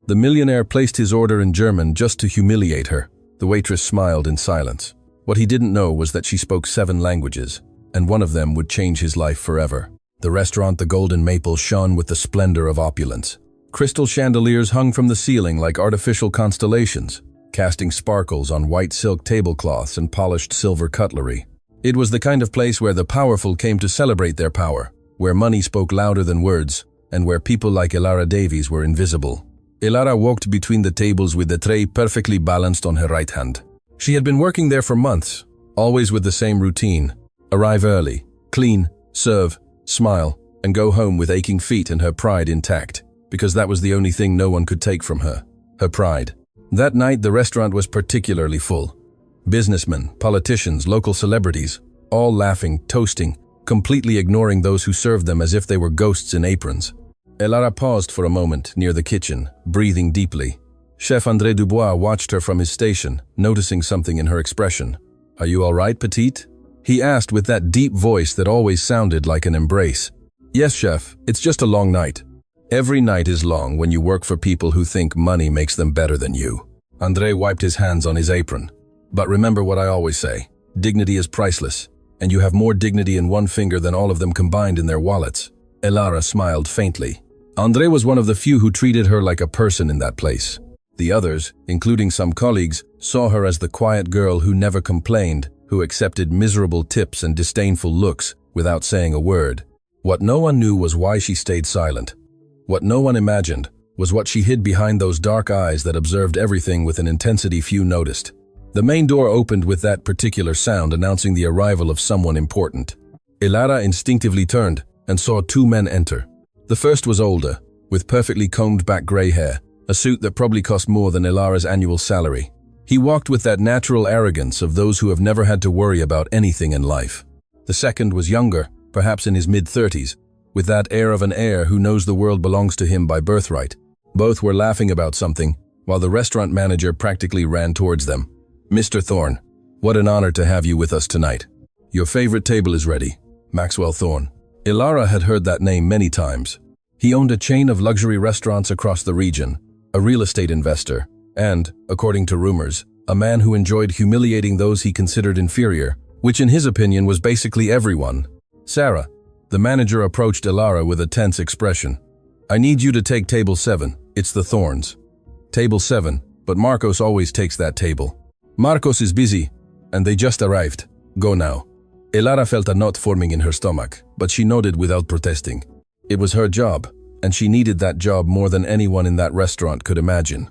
The millionaire placed his order in German just to humiliate her. The waitress smiled in silence. What he didn't know was that she spoke 7 languages, and one of them would change his life forever. The restaurant, the Golden Maple, shone with the splendor of opulence. Crystal chandeliers hung from the ceiling like artificial constellations, casting sparkles on white silk tablecloths and polished silver cutlery. It was the kind of place where the powerful came to celebrate their power, where money spoke louder than words, and where people like Elara Davies were invisible. Elara walked between the tables with the tray perfectly balanced on her right hand. She had been working there for months, always with the same routine: arrive early, clean, serve, smile, and go home with aching feet and her pride intact, because that was the only thing no one could take from her: her pride. That night the restaurant was particularly full. Businessmen, politicians, local celebrities, all laughing, toasting, completely ignoring those who served them as if they were ghosts in aprons. Elara paused for a moment near the kitchen, breathing deeply. Chef André Dubois watched her from his station, noticing something in her expression. "Are you all right, petite?" he asked with that deep voice that always sounded like an embrace. "Yes, chef, it's just a long night." "Every night is long when you work for people who think money makes them better than you." André wiped his hands on his apron. "But remember what I always say, dignity is priceless, and you have more dignity in one finger than all of them combined in their wallets." Elara smiled faintly. André was one of the few who treated her like a person in that place. The others, including some colleagues, saw her as the quiet girl who never complained, who accepted miserable tips and disdainful looks without saying a word. What no one knew was why she stayed silent. What no one imagined was what she hid behind those dark eyes that observed everything with an intensity few noticed. The main door opened with that particular sound announcing the arrival of someone important. Elara instinctively turned and saw 2 men enter. The first was older, with perfectly combed back gray hair, a suit that probably cost more than Elara's annual salary. He walked with that natural arrogance of those who have never had to worry about anything in life. The second was younger, perhaps in his mid-30s, with that air of an heir who knows the world belongs to him by birthright. Both were laughing about something, while the restaurant manager practically ran towards them. "Mr. Thorne, what an honor to have you with us tonight. Your favorite table is ready." Maxwell Thorne. Elara had heard that name many times. He owned a chain of luxury restaurants across the region, a real estate investor, and, according to rumors, a man who enjoyed humiliating those he considered inferior, which in his opinion was basically everyone. "Sarah," the manager approached Elara with a tense expression. "I need you to take table 7. It's the Thorns." "Table 7, but Marcos always takes that table." "Marcos is busy, and they just arrived. Go now." Elara felt a knot forming in her stomach, but she nodded without protesting. It was her job, and she needed that job more than anyone in that restaurant could imagine.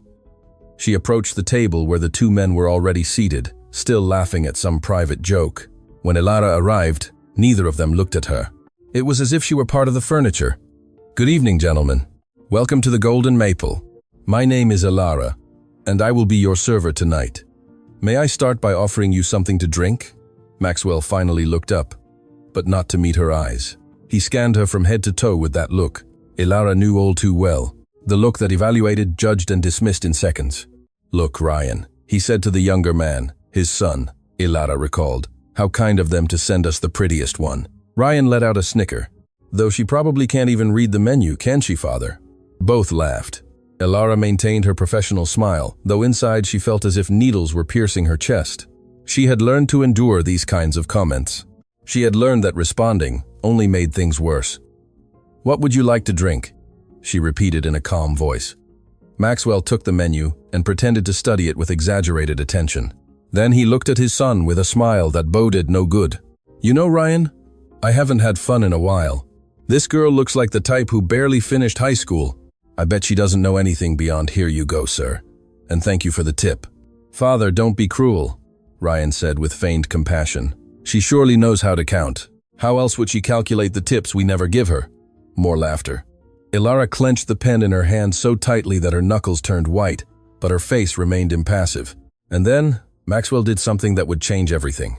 She approached the table where the 2 men were already seated, still laughing at some private joke. When Elara arrived, neither of them looked at her. It was as if she were part of the furniture. "Good evening, gentlemen. Welcome to the Golden Maple. My name is Elara, and I will be your server tonight. May I start by offering you something to drink?" Maxwell finally looked up, but not to meet her eyes. He scanned her from head to toe with that look Elara knew all too well, the look that evaluated, judged, and dismissed in seconds. "Look, Ryan," he said to the younger man, his son. Elara recalled. "How kind of them to send us the prettiest one." Ryan let out a snicker. "Though she probably can't even read the menu, can she, father?" Both laughed. Elara maintained her professional smile, though inside she felt as if needles were piercing her chest. She had learned to endure these kinds of comments. She had learned that responding only made things worse. "What would you like to drink?" she repeated in a calm voice. Maxwell took the menu and pretended to study it with exaggerated attention. Then he looked at his son with a smile that boded no good. "You know, Ryan, I haven't had fun in a while. This girl looks like the type who barely finished high school. I bet she doesn't know anything beyond 'here you go, sir. And thank you for the tip.'" "Father, don't be cruel," Ryan said with feigned compassion. "She surely knows how to count. How else would she calculate the tips we never give her?" More laughter. Elara clenched the pen in her hand so tightly that her knuckles turned white, but her face remained impassive. And then, Maxwell did something that would change everything.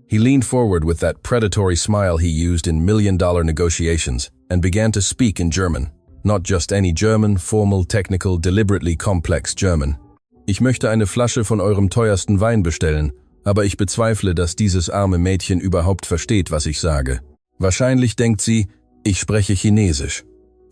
He leaned forward with that predatory smile he used in million-dollar negotiations and began to speak in German. Not just any German, formal, technical, deliberately complex German. "Ich möchte eine Flasche von eurem teuersten Wein bestellen, aber ich bezweifle, dass dieses arme Mädchen überhaupt versteht, was ich sage. Wahrscheinlich denkt sie, ich spreche Chinesisch."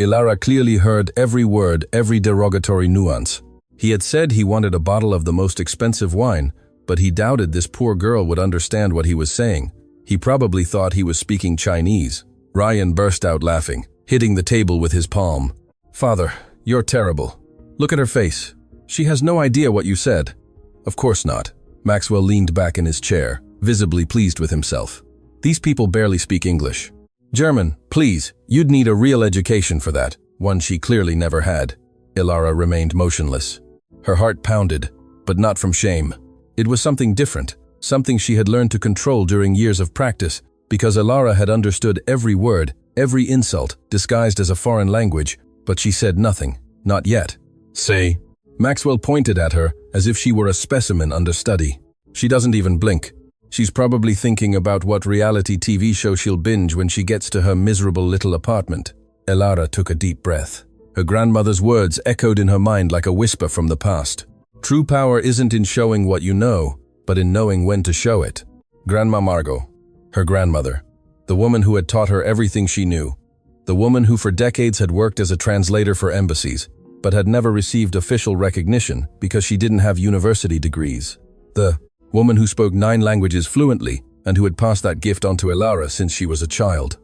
Ilara clearly heard every word, every derogatory nuance. He had said he wanted a bottle of the most expensive wine, but he doubted this poor girl would understand what he was saying. He probably thought he was speaking Chinese. Ryan burst out laughing, hitting the table with his palm. "Father, you're terrible. Look at her face. She has no idea what you said." "Of course not." Maxwell leaned back in his chair, visibly pleased with himself. "These people barely speak English. German, please, you'd need a real education for that, one she clearly never had." Ilara remained motionless. Her heart pounded, but not from shame. It was something different, something she had learned to control during years of practice, because Ilara had understood every word, every insult, disguised as a foreign language, but she said nothing, not yet. "Say." Maxwell pointed at her as if she were a specimen under study. "She doesn't even blink. She's probably thinking about what reality TV show she'll binge when she gets to her miserable little apartment." Ilara took a deep breath. Her grandmother's words echoed in her mind like a whisper from the past. True power isn't in showing what you know, but in knowing when to show it. Grandma Margot, her grandmother, the woman who had taught her everything she knew, the woman who for decades had worked as a translator for embassies, but had never received official recognition because she didn't have university degrees. The woman who spoke 9 languages fluently and who had passed that gift on to Ilara since she was a child.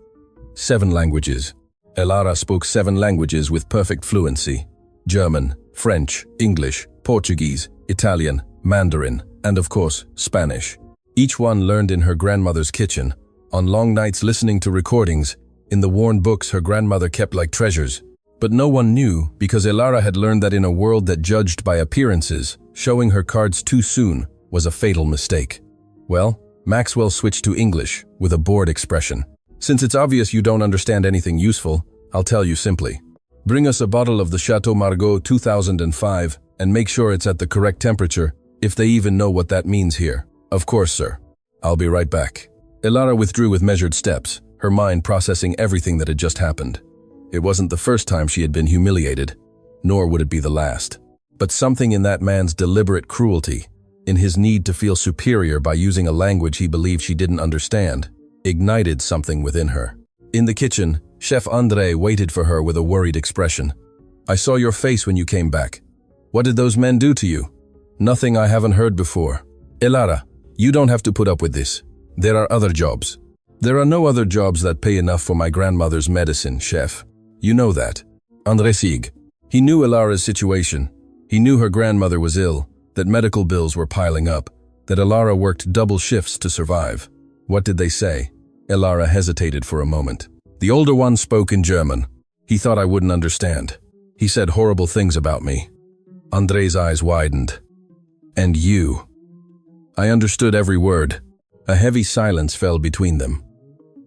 7 languages. Ilara spoke 7 languages with perfect fluency. German, French, English, Portuguese, Italian, Mandarin, and of course, Spanish. Each one learned in her grandmother's kitchen, on long nights listening to recordings, in the worn books her grandmother kept like treasures. But no one knew because Ilara had learned that in a world that judged by appearances, showing her cards too soon was a fatal mistake. Well, Maxwell switched to English with a bored expression. "Since it's obvious you don't understand anything useful, I'll tell you simply. Bring us a bottle of the Chateau Margaux 2005 and make sure it's at the correct temperature, if they even know what that means here." "Of course, sir. I'll be right back." Ilara withdrew with measured steps, her mind processing everything that had just happened. It wasn't the first time she had been humiliated, nor would it be the last. But something in that man's deliberate cruelty, in his need to feel superior by using a language he believed she didn't understand, ignited something within her. In the kitchen, Chef André waited for her with a worried expression. "I saw your face when you came back. What did those men do to you?" "Nothing I haven't heard before." "Ilara, you don't have to put up with this. There are other jobs." "There are no other jobs that pay enough for my grandmother's medicine, chef. You know that." André Sieg. He knew Ilara's situation. He knew her grandmother was ill, that medical bills were piling up, that Ilara worked double shifts to survive. What did they say? Ilara hesitated for a moment. The older one spoke in German. He thought I wouldn't understand. He said horrible things about me. André's eyes widened. "And you?" I understood every word. A heavy silence fell between them.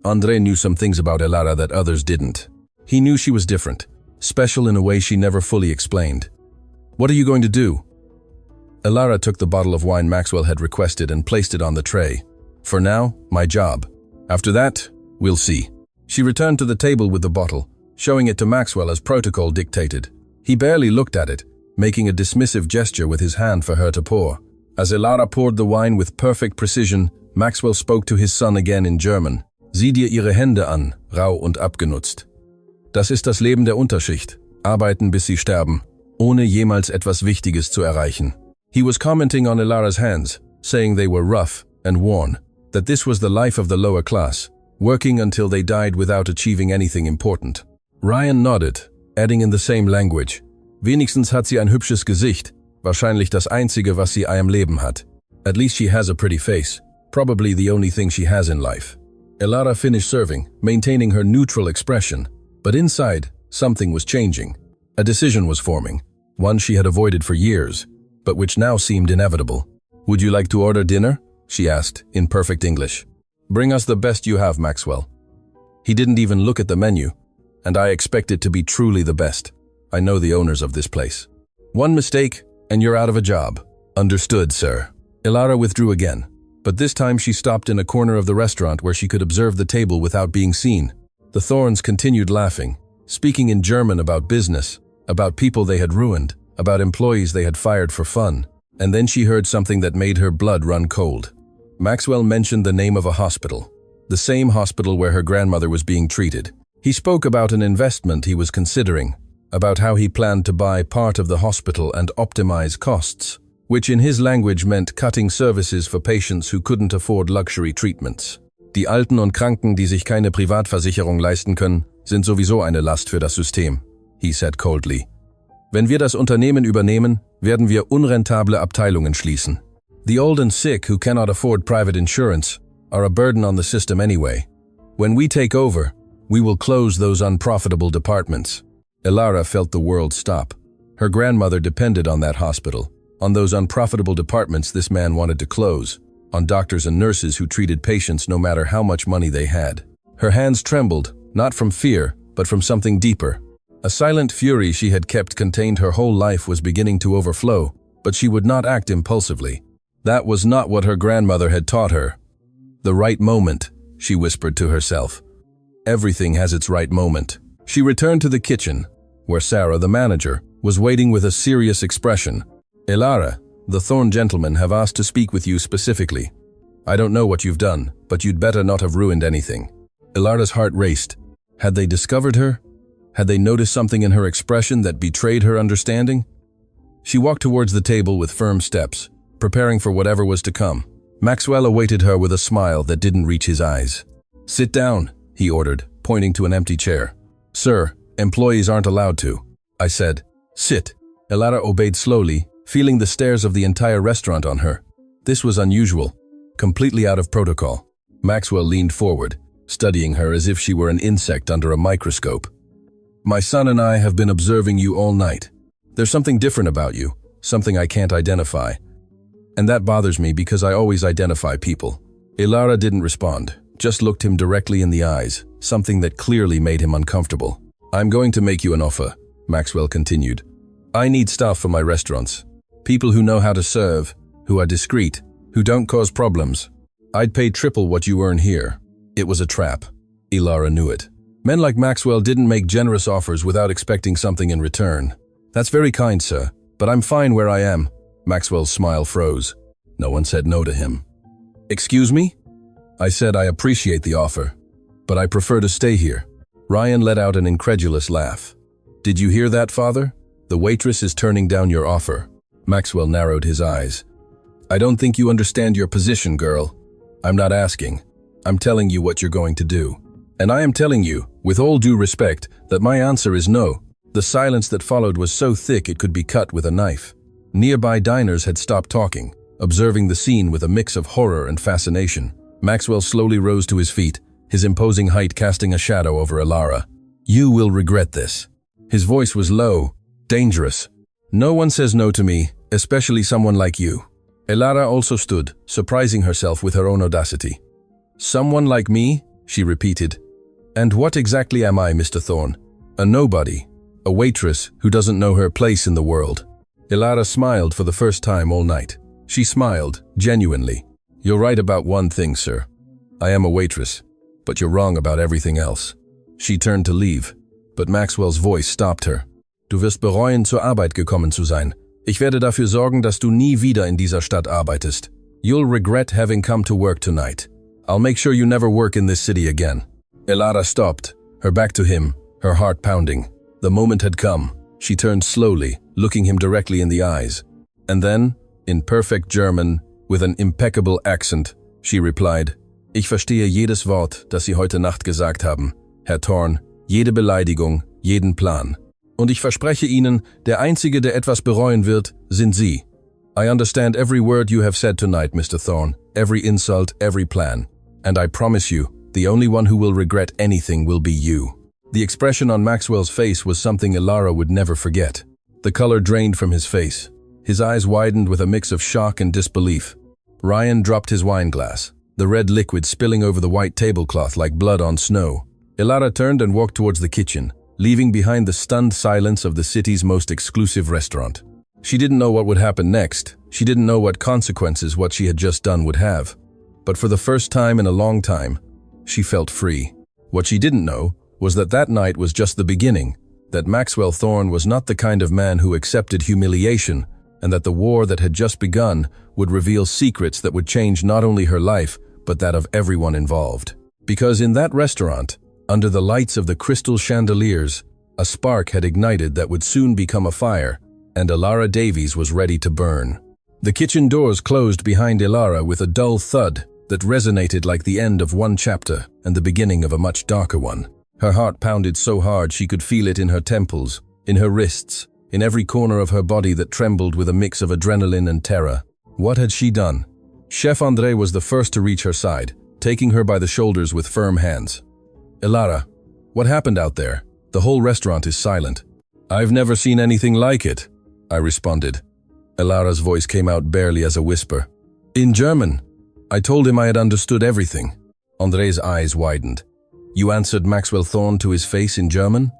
André knew some things about Ilara that others didn't. He knew she was different, special in a way she never fully explained. "What are you going to do?" Ilara took the bottle of wine Maxwell had requested and placed it on the tray. "For now, my job. After that, we'll see." She returned to the table with the bottle, showing it to Maxwell as protocol dictated. He barely looked at it, making a dismissive gesture with his hand for her to pour. As Ilara poured the wine with perfect precision, Maxwell spoke to his son again in German. "Sieh dir ihre Hände an, rau und abgenutzt. Das ist das Leben der Unterschicht. Arbeiten bis sie sterben, ohne jemals etwas Wichtiges zu erreichen." He was commenting on Ilara's hands, saying they were rough and worn, that this was the life of the lower class, working until they died without achieving anything important. Ryan nodded, adding in the same language, "Wenigstens hat sie ein hübsches Gesicht, wahrscheinlich das einzige, was sie am Leben hat. At least she has a pretty face, probably the only thing she has in life." Ilara finished serving, maintaining her neutral expression, but inside, something was changing. A decision was forming, one she had avoided for years, but which now seemed inevitable. "Would you like to order dinner?" she asked, in perfect English. "Bring us the best you have, Maxwell." He didn't even look at the menu, and I expect it to be truly the best. I know the owners of this place. "One mistake, and you're out of a job." "Understood, sir." Ilara withdrew again, but this time she stopped in a corner of the restaurant where she could observe the table without being seen. The Thorns continued laughing, speaking in German about business, about people they had ruined, about employees they had fired for fun, and then she heard something that made her blood run cold. Maxwell mentioned the name of a hospital, the same hospital where her grandmother was being treated. He spoke about an investment he was considering, about how he planned to buy part of the hospital and optimize costs, which in his language meant cutting services for patients who couldn't afford luxury treatments. Die Alten und Kranken, die sich keine Privatversicherung leisten können, sind sowieso eine Last für das System, he said coldly. Wenn wir das Unternehmen übernehmen, werden wir unrentable Abteilungen schließen. The old and sick who cannot afford private insurance are a burden on the system anyway. When we take over, we will close those unprofitable departments. Elara felt the world stop. Her grandmother depended on that hospital, on those unprofitable departments this man wanted to close, on doctors and nurses who treated patients no matter how much money they had. Her hands trembled, not from fear, but from something deeper. A silent fury she had kept contained her whole life was beginning to overflow, but she would not act impulsively. That was not what her grandmother had taught her. The right moment, she whispered to herself. Everything has its right moment. She returned to the kitchen, where Sarah, the manager, was waiting with a serious expression. Elara, the Thorn gentlemen have asked to speak with you specifically. I don't know what you've done, but you'd better not have ruined anything. Elara's heart raced. Had they discovered her? Had they noticed something in her expression that betrayed her understanding? She walked towards the table with firm steps, preparing for whatever was to come. Maxwell awaited her with a smile that didn't reach his eyes. Sit down, he ordered, pointing to an empty chair. Sir, employees aren't allowed to. I said, sit. Elara obeyed slowly, feeling the stares of the entire restaurant on her. This was unusual, completely out of protocol. Maxwell leaned forward, studying her as if she were an insect under a microscope. My son and I have been observing you all night. There's something different about you, something I can't identify. And that bothers me because I always identify people. Elara didn't respond, just looked him directly in the eyes, something that clearly made him uncomfortable. I'm going to make you an offer, Maxwell continued. I need staff for my restaurants. People who know how to serve, who are discreet, who don't cause problems. I'd pay triple what you earn here. It was a trap. Elara knew it. Men like Maxwell didn't make generous offers without expecting something in return. That's very kind, sir, but I'm fine where I am. Maxwell's smile froze. No one said no to him. Excuse me? I said I appreciate the offer, but I prefer to stay here. Ryan let out an incredulous laugh. Did you hear that, father? The waitress is turning down your offer. Maxwell narrowed his eyes. I don't think you understand your position, girl. I'm not asking. I'm telling you what you're going to do. And I am telling you, with all due respect, that my answer is no. The silence that followed was so thick it could be cut with a knife. Nearby diners had stopped talking, observing the scene with a mix of horror and fascination. Maxwell slowly rose to his feet, his imposing height casting a shadow over Elara. You will regret this. His voice was low, dangerous. No one says no to me, especially someone like you. Elara also stood, surprising herself with her own audacity. Someone like me? She repeated. And what exactly am I, Mr. Thorn? A nobody, a waitress who doesn't know her place in the world. Elara smiled for the first time all night. She smiled, genuinely. You're right about one thing, sir. I am a waitress, but you're wrong about everything else. She turned to leave, but Maxwell's voice stopped her. Du wirst bereuen, zur Arbeit gekommen zu sein. Ich werde dafür sorgen, dass du nie wieder in dieser Stadt arbeitest. You'll regret having come to work tonight. I'll make sure you never work in this city again. Elara stopped, her back to him, her heart pounding. The moment had come. She turned slowly, looking him directly in the eyes. And then, in perfect German, with an impeccable accent, she replied, Ich verstehe jedes Wort, das Sie heute Nacht gesagt haben, Herr Thorn, jede Beleidigung, jeden Plan. Und ich verspreche Ihnen, der Einzige, der etwas bereuen wird, sind Sie. I understand every word you have said tonight, Mr. Thorn, every insult, every plan. And I promise you, the only one who will regret anything will be you. The expression on Maxwell's face was something Elara would never forget. The color drained from his face. His eyes widened with a mix of shock and disbelief. Ryan dropped his wine glass, the red liquid spilling over the white tablecloth like blood on snow. Elara turned and walked towards the kitchen, leaving behind the stunned silence of the city's most exclusive restaurant. She didn't know what would happen next. She didn't know what consequences what she had just done would have. But for the first time in a long time, she felt free. What she didn't know was that that night was just the beginning, that Maxwell Thorn was not the kind of man who accepted humiliation, and that the war that had just begun would reveal secrets that would change not only her life, but that of everyone involved. Because in that restaurant, Under the lights of the crystal chandeliers, a spark had ignited that would soon become a fire, and Ilara Davies was ready to burn. The kitchen doors closed behind Ilara with a dull thud that resonated like the end of one chapter and the beginning of a much darker one. Her heart pounded so hard she could feel it in her temples, in her wrists, in every corner of her body that trembled with a mix of adrenaline and terror. What had she done? Chef André was the first to reach her side, taking her by the shoulders with firm hands. "Ilara, what happened out there? The whole restaurant is silent." "I've never seen anything like it," I responded. Ilara's voice came out barely as a whisper. "In German. I told him I had understood everything." André's eyes widened. "You answered Maxwell Thorne to his face in German?"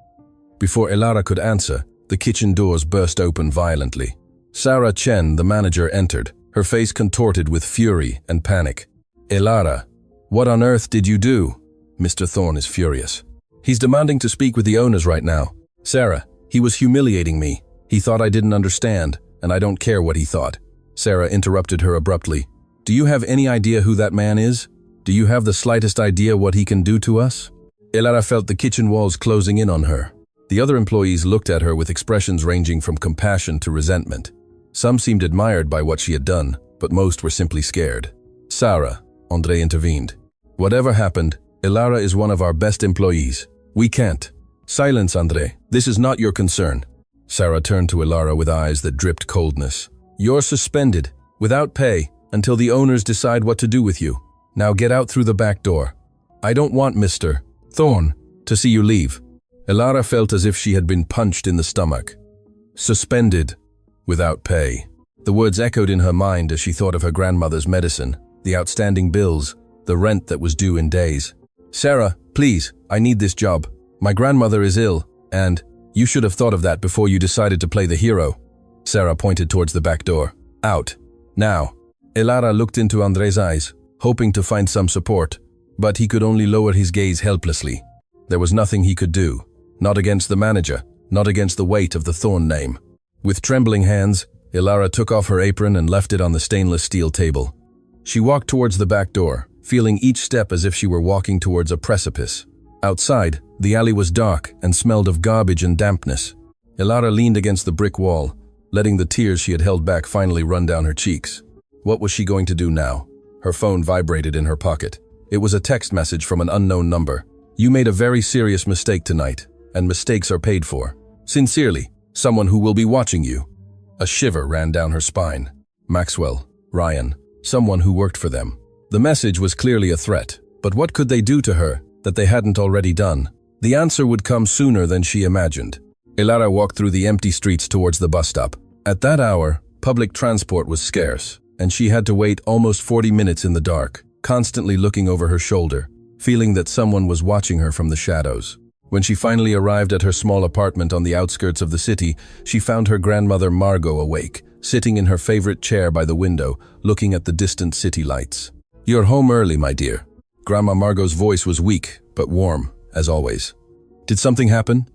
Before Ilara could answer, the kitchen doors burst open violently. Sarah Chen, the manager, entered, her face contorted with fury and panic. "Ilara, what on earth did you do?" "Mr. Thorne is furious. He's demanding to speak with the owners right now." "Sarah, he was humiliating me. He thought I didn't understand, and I don't care what he thought." Sarah interrupted her abruptly. "Do you have any idea who that man is? Do you have the slightest idea what he can do to us?" Ilara felt the kitchen walls closing in on her. The other employees looked at her with expressions ranging from compassion to resentment. Some seemed admired by what she had done, but most were simply scared. "Sarah," André intervened. "Whatever happened, Ilara is one of our best employees. We can't." "Silence, André. This is not your concern." Sarah turned to Ilara with eyes that dripped coldness. "You're suspended, without pay, until the owners decide what to do with you. Now get out through the back door. I don't want Mr. Thorne to see you leave." Ilara felt as if she had been punched in the stomach. Suspended, without pay. The words echoed in her mind as she thought of her grandmother's medicine, the outstanding bills, the rent that was due in days. "Sarah, please, I need this job. My grandmother is ill, and you should have thought of that before you decided to play the hero." Sarah pointed towards the back door. "Out. Now." Ilara looked into André's eyes, hoping to find some support, but he could only lower his gaze helplessly. There was nothing he could do, not against the manager, not against the weight of the Thorne name. With trembling hands, Ilara took off her apron and left it on the stainless steel table. She walked towards the back door, feeling each step as if she were walking towards a precipice. Outside, the alley was dark and smelled of garbage and dampness. Ilara leaned against the brick wall, letting the tears she had held back finally run down her cheeks. What was she going to do now? Her phone vibrated in her pocket. It was a text message from an unknown number. "You made a very serious mistake tonight, and mistakes are paid for. Sincerely, someone who will be watching you." A shiver ran down her spine. Maxwell, Ryan, someone who worked for them. The message was clearly a threat, but what could they do to her that they hadn't already done? The answer would come sooner than she imagined. Ilara walked through the empty streets towards the bus stop. At that hour, public transport was scarce, and she had to wait almost 40 minutes in the dark, constantly looking over her shoulder, feeling that someone was watching her from the shadows. When she finally arrived at her small apartment on the outskirts of the city, she found her grandmother Margot awake, sitting in her favorite chair by the window, looking at the distant city lights. "You're home early, my dear." Grandma Margot's voice was weak, but warm, as always. "Did something happen?"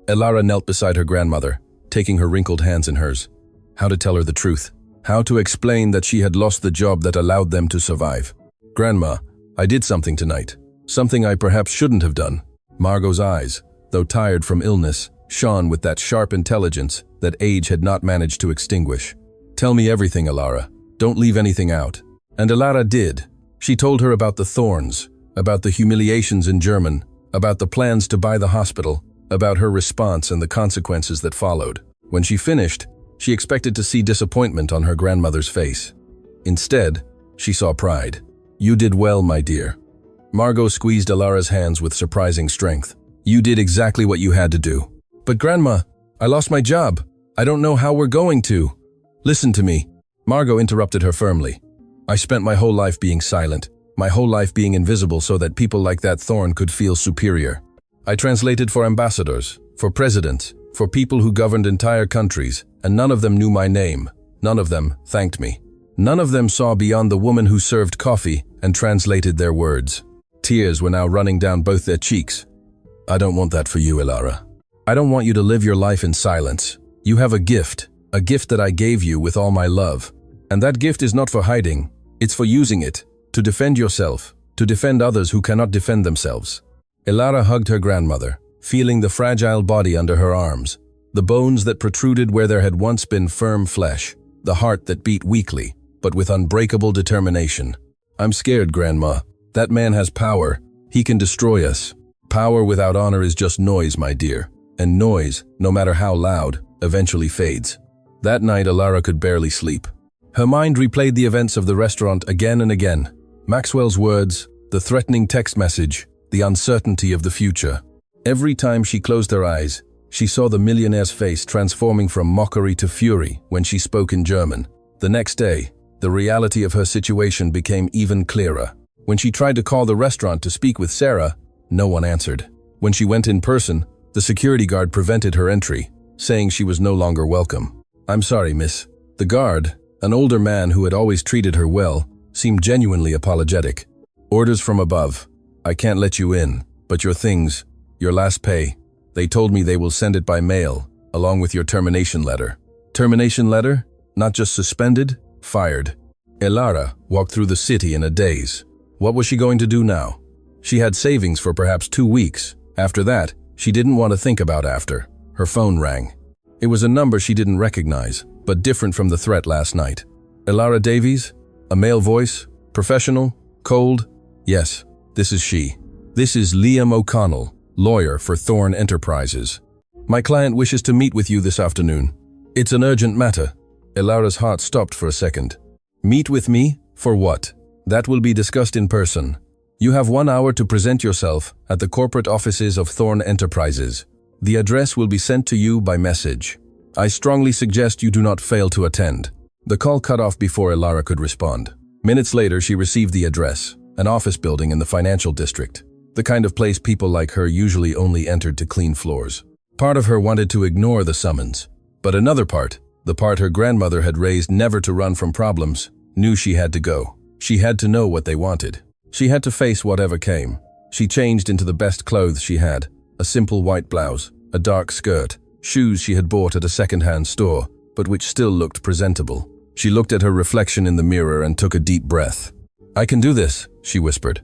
Ilara knelt beside her grandmother, taking her wrinkled hands in hers. How to tell her the truth? How to explain that she had lost the job that allowed them to survive? "Grandma, I did something tonight. Something I perhaps shouldn't have done." Margot's eyes, though tired from illness, shone with that sharp intelligence that age had not managed to extinguish. "Tell me everything, Ilara. Don't leave anything out." And Ilara did. She told her about the Thorns, about the humiliations in German, about the plans to buy the hospital, about her response and the consequences that followed. When she finished, she expected to see disappointment on her grandmother's face. Instead, she saw pride. "You did well, my dear." Margot squeezed Ilara's hands with surprising strength. "You did exactly what you had to do." "But Grandma, I lost my job. I don't know how we're going to." "Listen to me." Margot interrupted her firmly. "I spent my whole life being silent, my whole life being invisible so that people like that Thorne could feel superior. I translated for ambassadors, for presidents, for people who governed entire countries, and none of them knew my name. None of them thanked me. None of them saw beyond the woman who served coffee and translated their words." Tears were now running down both their cheeks. "I don't want that for you, Ilara. I don't want you to live your life in silence. You have a gift that I gave you with all my love. And that gift is not for hiding, it's for using it, to defend yourself, to defend others who cannot defend themselves." Elara hugged her grandmother, feeling the fragile body under her arms, the bones that protruded where there had once been firm flesh, the heart that beat weakly, but with unbreakable determination. "I'm scared, Grandma. That man has power. He can destroy us. Power without honor is just noise, my dear. And noise, no matter how loud, eventually fades." That night, Elara could barely sleep. Her mind replayed the events of the restaurant again and again. Maxwell's words, the threatening text message, the uncertainty of the future. Every time she closed her eyes, she saw the millionaire's face transforming from mockery to fury when she spoke in German. The next day, the reality of her situation became even clearer. When she tried to call the restaurant to speak with Sarah, no one answered. When she went in person, the security guard prevented her entry, saying she was no longer welcome. "I'm sorry, miss." The guard, an older man who had always treated her well, seemed genuinely apologetic. "Orders from above. I can't let you in, but your things, your last pay, they told me they will send it by mail, along with your termination letter." Termination letter? Not just suspended, fired. Elara walked through the city in a daze. What was she going to do now? She had savings for perhaps 2 weeks. After that, she didn't want to think about after. Her phone rang. It was a number she didn't recognize, but different from the threat last night. Elara Davies? A male voice? Professional? Cold? Yes, this is she. This is Liam O'Connell, lawyer for Thorne Enterprises. "My client wishes to meet with you this afternoon. It's an urgent matter." Elara's heart stopped for a second. "Meet with me? For what?" "That will be discussed in person. You have 1 hour to present yourself at the corporate offices of Thorne Enterprises. The address will be sent to you by message. I strongly suggest you do not fail to attend." The call cut off before Elara could respond. Minutes later, she received the address, an office building in the financial district, the kind of place people like her usually only entered to clean floors. Part of her wanted to ignore the summons, but another part, the part her grandmother had raised never to run from problems, knew she had to go. She had to know what they wanted. She had to face whatever came. She changed into the best clothes she had, a simple white blouse, a dark skirt, shoes she had bought at a second-hand store, but which still looked presentable. She looked at her reflection in the mirror and took a deep breath. "I can do this," she whispered.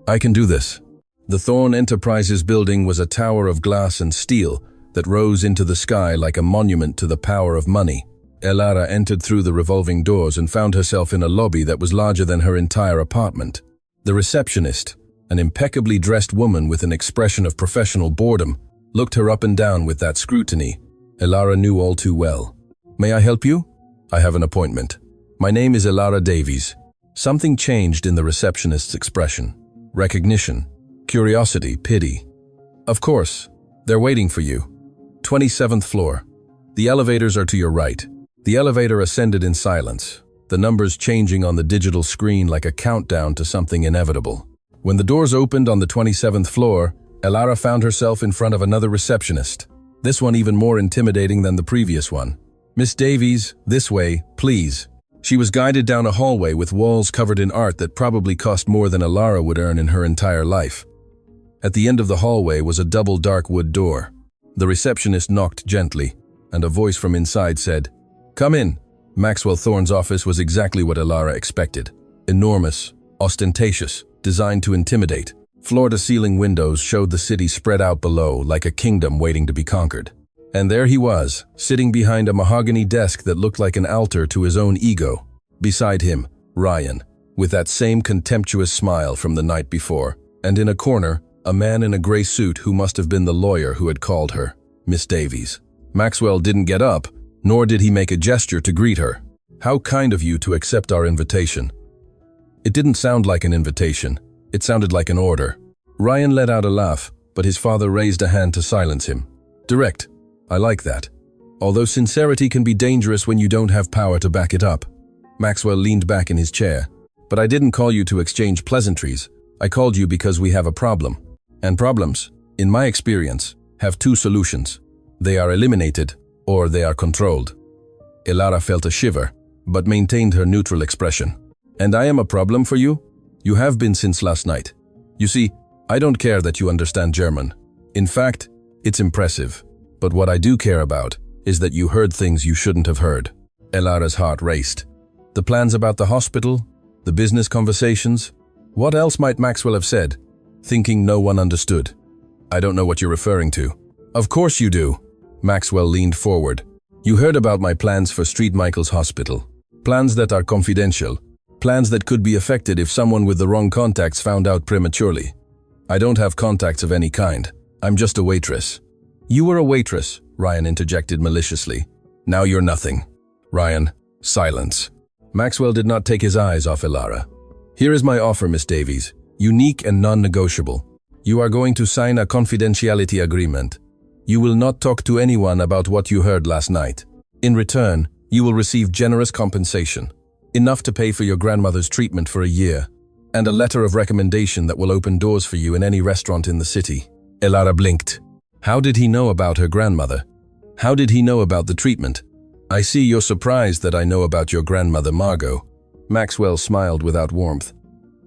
"I can do this." The Thorne Enterprises building was a tower of glass and steel that rose into the sky like a monument to the power of money. Elara entered through the revolving doors and found herself in a lobby that was larger than her entire apartment. The receptionist, an impeccably dressed woman with an expression of professional boredom, looked her up and down with that scrutiny Elara knew all too well. "May I help you?" "I have an appointment. My name is Elara Davies." Something changed in the receptionist's expression. Recognition, curiosity, pity. "Of course. They're waiting for you. 27th floor. The elevators are to your right." The elevator ascended in silence, the numbers changing on the digital screen like a countdown to something inevitable. When the doors opened on the 27th floor, Elara found herself in front of another receptionist, this one even more intimidating than the previous one. "Miss Davies, this way, please." She was guided down a hallway with walls covered in art that probably cost more than Elara would earn in her entire life. At the end of the hallway was a double dark wood door. The receptionist knocked gently, and a voice from inside said, "Come in." Maxwell Thorne's office was exactly what Elara expected. Enormous, ostentatious, designed to intimidate. Floor-to-ceiling windows showed the city spread out below like a kingdom waiting to be conquered. And there he was, sitting behind a mahogany desk that looked like an altar to his own ego. Beside him, Ryan, with that same contemptuous smile from the night before. And in a corner, a man in a gray suit who must have been the lawyer who had called her, Miss Davies. Maxwell didn't get up, nor did he make a gesture to greet her. "How kind of you to accept our invitation." It didn't sound like an invitation. It sounded like an order. Ryan let out a laugh, but his father raised a hand to silence him. "Direct. I like that. Although sincerity can be dangerous when you don't have power to back it up." Maxwell leaned back in his chair. "But I didn't call you to exchange pleasantries. I called you because we have a problem. And problems, in my experience, have 2 solutions. They are eliminated, or they are controlled." Elara felt a shiver, but maintained her neutral expression. "And I am a problem for you? You have been since last night. You see, I don't care that you understand German. In fact, it's impressive. But what I do care about is that you heard things you shouldn't have heard." Elara's heart raced. The plans about the hospital, the business conversations. What else might Maxwell have said? thinking no one understood. I don't know what you're referring to. Of course you do. Maxwell leaned forward. You heard about my plans for St. Michael's Hospital. Plans that are confidential. Plans that could be affected if someone with the wrong contacts found out prematurely. I don't have contacts of any kind. I'm just a waitress. You were a waitress, Ryan interjected maliciously. Now you're nothing. Ryan, silence. Maxwell did not take his eyes off Elara. Here is my offer, Miss Davies. Unique and non-negotiable. You are going to sign a confidentiality agreement. You will not talk to anyone about what you heard last night. In return, you will receive generous compensation. Enough to pay for your grandmother's treatment for a year. And a letter of recommendation that will open doors for you in any restaurant in the city. Elara blinked. How did he know about her grandmother? How did he know about the treatment? I see you're surprised that I know about your grandmother, Margot. Maxwell smiled without warmth.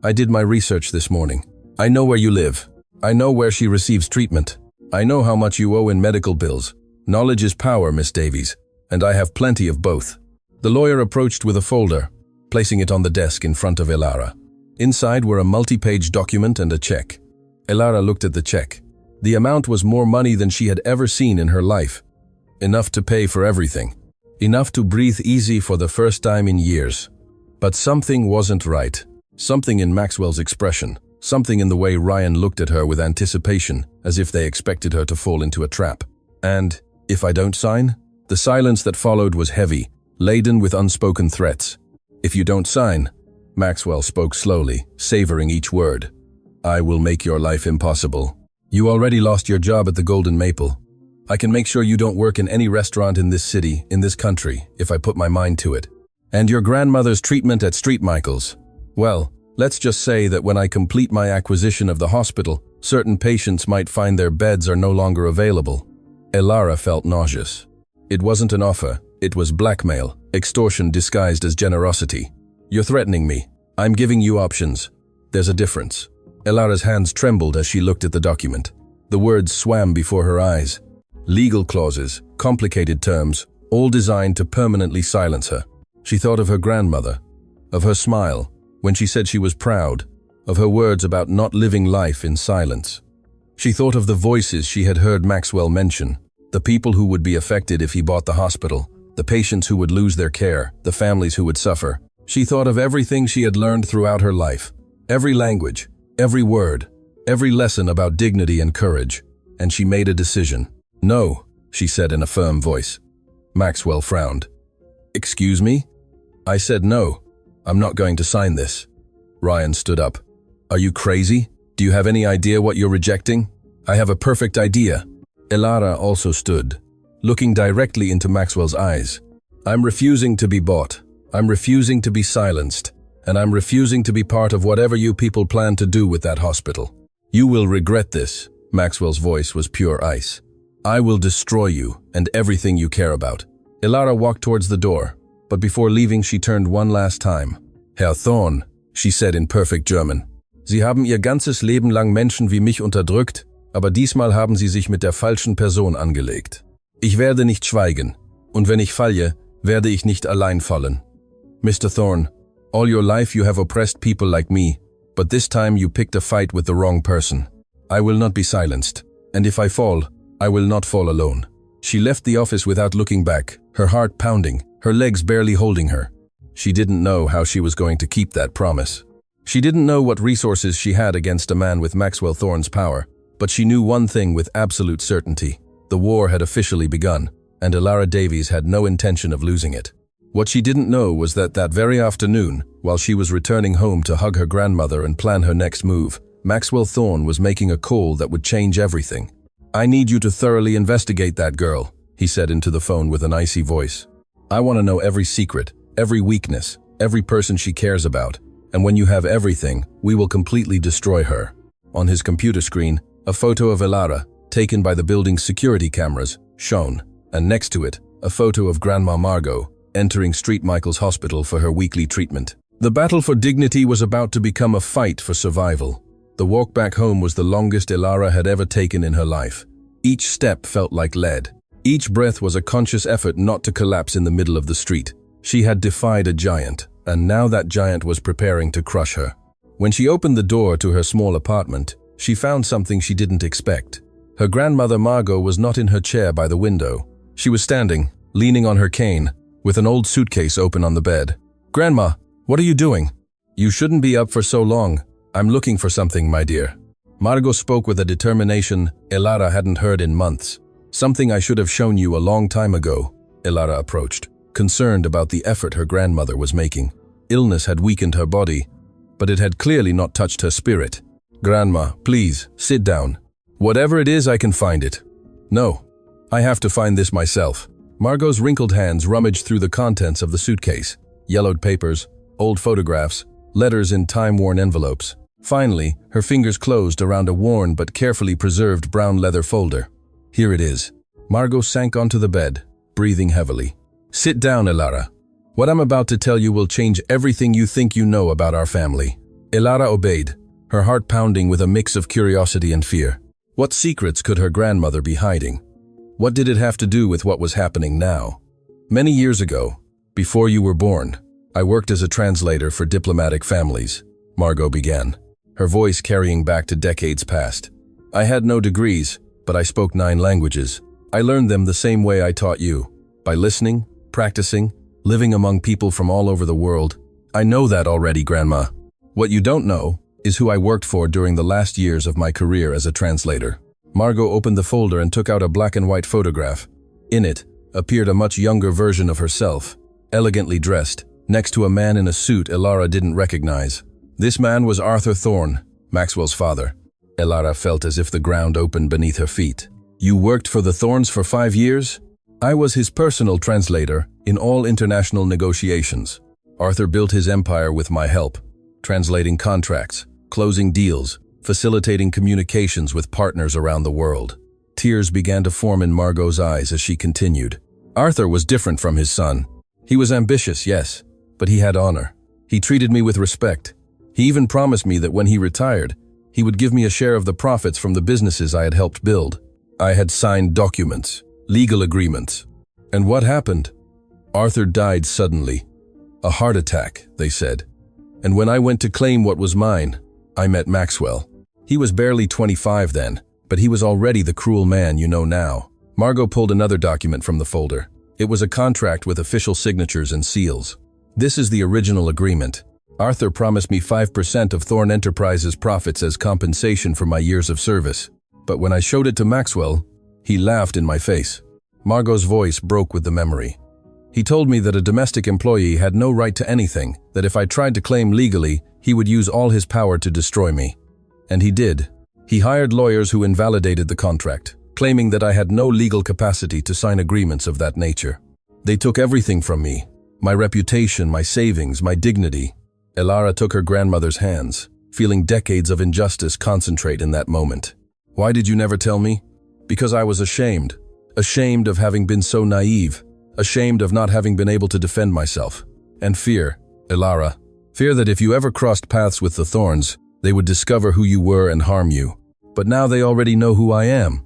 I did my research this morning. I know where you live. I know where she receives treatment. I know how much you owe in medical bills. Knowledge is power, Miss Davies, and I have plenty of both. The lawyer approached with a folder, placing it on the desk in front of Elara. Inside were a multi-page document and a check. Elara looked at the check. The amount was more money than she had ever seen in her life. Enough to pay for everything. Enough to breathe easy for the first time in years. But something wasn't right. Something in Maxwell's expression. Something in the way Ryan looked at her with anticipation, as if they expected her to fall into a trap. And, if I don't sign? The silence that followed was heavy, laden with unspoken threats. If you don't sign, Maxwell spoke slowly, savoring each word. I will make your life impossible. You already lost your job at the Golden Maple. I can make sure you don't work in any restaurant in this city, in this country, if I put my mind to it. And your grandmother's treatment at St. Michael's. Well, let's just say that when I complete my acquisition of the hospital, certain patients might find their beds are no longer available. Elara felt nauseous. It wasn't an offer, it was blackmail, extortion disguised as generosity. You're threatening me. I'm giving you options. There's a difference. Elara's hands trembled as she looked at the document. The words swam before her eyes. Legal clauses, complicated terms, all designed to permanently silence her. She thought of her grandmother, of her smile, when she said she was proud, of her words about not living life in silence. She thought of the voices she had heard Maxwell mention, the people who would be affected if he bought the hospital, the patients who would lose their care, the families who would suffer. She thought of everything she had learned throughout her life, every language, every word, every lesson about dignity and courage, and she made a decision. No, she said in a firm voice. Maxwell frowned. Excuse me? I said no. I'm not going to sign this. Ryan stood up. Are you crazy? Do you have any idea what you're rejecting? I have a perfect idea. Elara also stood, looking directly into Maxwell's eyes. I'm refusing to be bought. I'm refusing to be silenced. And I'm refusing to be part of whatever you people plan to do with that hospital. You will regret this. Maxwell's voice was pure ice. I will destroy you and everything you care about. Elara walked towards the door, but before leaving she turned one last time. Herr Thorn, she said in perfect German. Sie haben ihr ganzes Leben lang Menschen wie mich unterdrückt, aber diesmal haben Sie sich mit der falschen Person angelegt. Ich werde nicht schweigen, und wenn ich falle, werde ich nicht allein fallen. Mr. Thorn, all your life you have oppressed people like me, but this time you picked a fight with the wrong person. I will not be silenced, and if I fall, I will not fall alone. She left the office without looking back, her heart pounding, her legs barely holding her. She didn't know how she was going to keep that promise. She didn't know what resources she had against a man with Maxwell Thorn's power, but she knew one thing with absolute certainty. The war had officially begun, and Elara Davies had no intention of losing it. What she didn't know was that very afternoon, while she was returning home to hug her grandmother and plan her next move, Maxwell Thorn was making a call that would change everything. I need you to thoroughly investigate that girl, he said into the phone with an icy voice. I want to know every secret, every weakness, every person she cares about, and when you have everything, we will completely destroy her. On his computer screen, a photo of Elara, taken by the building's security cameras, shone, and next to it, a photo of Grandma Margot, entering St. Michael's Hospital for her weekly treatment. The battle for dignity was about to become a fight for survival. The walk back home was the longest Elara had ever taken in her life. Each step felt like lead. Each breath was a conscious effort not to collapse in the middle of the street. She had defied a giant, and now that giant was preparing to crush her. When she opened the door to her small apartment, She found something she didn't expect. Her grandmother Margot was not in her chair by the window. She was standing, leaning on her cane, with an old suitcase open on the bed. "Grandma, what are you doing?" "You shouldn't be up for so long. I'm looking for something, my dear." Margot spoke with a determination Elara hadn't heard in months. "Something I should have shown you a long time ago." Elara approached, concerned about the effort her grandmother was making. Illness had weakened her body, but it had clearly not touched her spirit. "Grandma, please, sit down. Whatever it is, I can find it." "No, I have to find this myself." Margot's wrinkled hands rummaged through the contents of the suitcase. Yellowed papers, old photographs, letters in time-worn envelopes. Finally, her fingers closed around a worn but carefully preserved brown leather folder. "Here it is." Margot sank onto the bed, breathing heavily. "Sit down, Elara. What I'm about to tell you will change everything you think you know about our family." Elara obeyed, her heart pounding with a mix of curiosity and fear. What secrets could her grandmother be hiding? What did it have to do with what was happening now? "Many years ago, before you were born, I worked as a translator for diplomatic families," Margot began, her voice carrying back to decades past. "I had no degrees, but I spoke 9 languages. I learned them the same way I taught you, by listening, practicing, living among people from all over the world. I know that already, Grandma. What you don't know is who I worked for during the last years of my career as a translator." Margot opened the folder and took out a black and white photograph. In it appeared a much younger version of herself, elegantly dressed, next to a man in a suit Elara didn't recognize. This man was Arthur Thorne, Maxwell's father. Elara felt as if the ground opened beneath her feet. "You worked for the Thornes for 5 years? I was his personal translator in all international negotiations. Arthur built his empire with my help, translating contracts, closing deals, facilitating communications with partners around the world." Tears began to form in Margot's eyes as she continued. "Arthur was different from his son. He was ambitious, yes, but he had honor. He treated me with respect. He even promised me that when he retired, he would give me a share of the profits from the businesses I had helped build. I had signed documents, legal agreements. And what happened? Arthur died suddenly. A heart attack, they said. And when I went to claim what was mine, I met Maxwell. He was barely 25 then, but he was already the cruel man you know now." Margot pulled another document from the folder. It was a contract with official signatures and seals. "This is the original agreement. Arthur promised me 5% of Thorne Enterprises' profits as compensation for my years of service. But when I showed it to Maxwell, he laughed in my face." Margot's voice broke with the memory. "He told me that a domestic employee had no right to anything, that if I tried to claim legally, he would use all his power to destroy me. And he did. He hired lawyers who invalidated the contract, claiming that I had no legal capacity to sign agreements of that nature. They took everything from me, my reputation, my savings, my dignity." Elara took her grandmother's hands, feeling decades of injustice concentrate in that moment. "Why did you never tell me?" "Because I was ashamed. Ashamed of having been so naive. Ashamed of not having been able to defend myself. And fear, Elara. Fear that if you ever crossed paths with the Thornes, they would discover who you were and harm you. But now they already know who I am."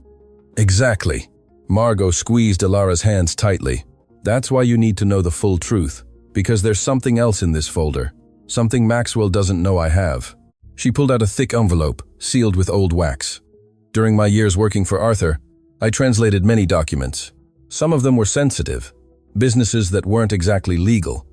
"Exactly." Margot squeezed Elara's hands tightly. "That's why you need to know the full truth. Because there's something else in this folder. Something Maxwell doesn't know I have." She pulled out a thick envelope, sealed with old wax. "During my years working for Arthur, I translated many documents. Some of them were sensitive. Businesses that weren't exactly legal.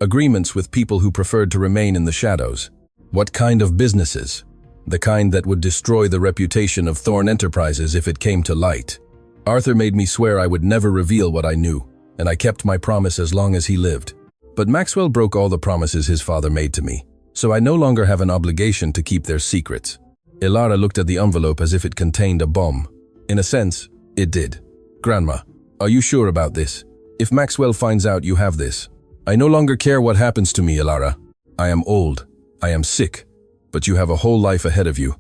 Agreements with people who preferred to remain in the shadows." "What kind of businesses?" "The kind that would destroy the reputation of Thorne Enterprises if it came to light. Arthur made me swear I would never reveal what I knew, and I kept my promise as long as he lived. But Maxwell broke all the promises his father made to me, so I no longer have an obligation to keep their secrets." Elara looked at the envelope as if it contained a bomb. In a sense, it did. "Grandma, are you sure about this? If Maxwell finds out you have this, I no longer care what happens to me, Elara. I am old, I am sick, but you have a whole life ahead of you,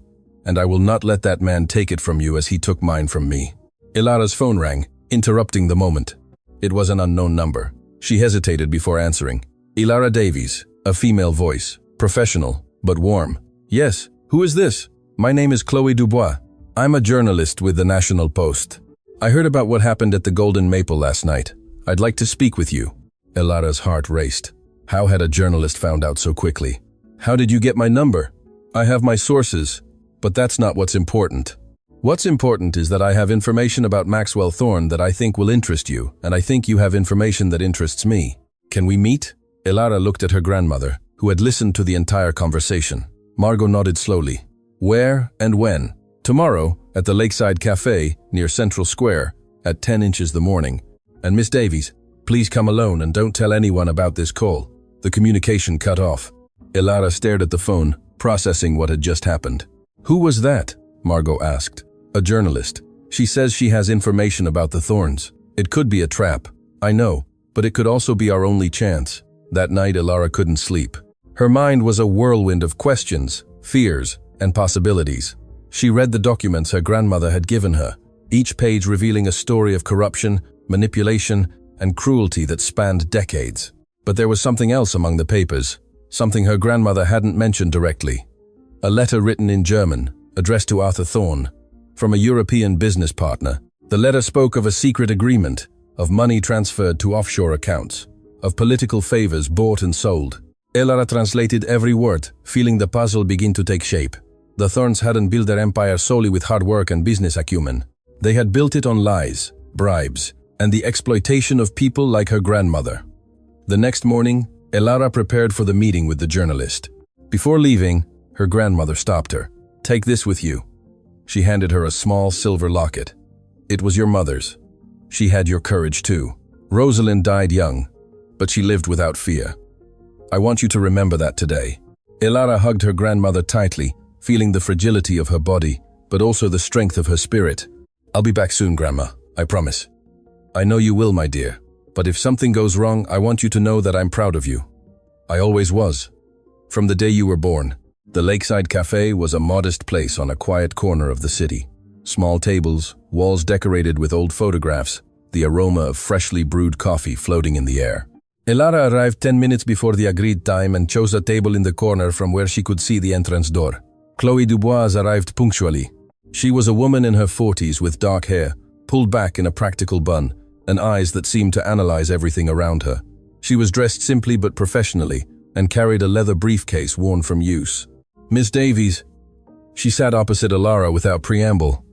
and I will not let that man take it from you as he took mine from me." Elara's phone rang, interrupting the moment. It was an unknown number. She hesitated before answering. Elara Davies, a female voice, professional, but warm. "Yes, who is this?" "My name is Chloe Dubois. I'm a journalist with the National Post. I heard about what happened at the Golden Maple last night. I'd like to speak with you." Elara's heart raced. How had a journalist found out so quickly? "How did you get my number?" "I have my sources. But that's not what's important. What's important is that I have information about Maxwell Thorne that I think will interest you, and I think you have information that interests me. Can we meet? Elara looked at her grandmother, who had listened to the entire conversation. Margot nodded slowly. Where and when? Tomorrow, at the Lakeside Cafe, near Central Square, at 10 inches the morning. And Miss Davies, please come alone and don't tell anyone about this call. The communication cut off. Elara stared at the phone, processing what had just happened. Who was that? Margot asked. A journalist. She says she has information about the Thornes. It could be a trap. I know, but it could also be our only chance. That night, Elara couldn't sleep. Her mind was a whirlwind of questions, fears, and possibilities. She read the documents her grandmother had given her, each page revealing a story of corruption, manipulation, and cruelty that spanned decades. But there was something else among the papers, something her grandmother hadn't mentioned directly. A letter written in German, addressed to Arthur Thorne, from a European business partner. The letter spoke of a secret agreement, of money transferred to offshore accounts, of political favors bought and sold. Elara translated every word, feeling the puzzle begin to take shape. The Thornes hadn't built their empire solely with hard work and business acumen. They had built it on lies, bribes, and the exploitation of people like her grandmother. The next morning, Elara prepared for the meeting with the journalist. Before leaving, her grandmother stopped her. Take this with you. She handed her a small silver locket. It was your mother's. She had your courage too. Rosalind died young, but she lived without fear. I want you to remember that today. Elara hugged her grandmother tightly, feeling the fragility of her body, but also the strength of her spirit. I'll be back soon, Grandma, I promise. I know you will, my dear, but if something goes wrong, I want you to know that I'm proud of you. I always was. From the day you were born. The Lakeside Cafe was a modest place on a quiet corner of the city. Small tables, walls decorated with old photographs, the aroma of freshly brewed coffee floating in the air. Elara arrived 10 minutes before the agreed time and chose a table in the corner from where she could see the entrance door. Chloe Dubois arrived punctually. She was a woman in her 40s with dark hair, pulled back in a practical bun, and eyes that seemed to analyze everything around her. She was dressed simply but professionally and carried a leather briefcase worn from use. Miss Davies. She sat opposite Elara without preamble.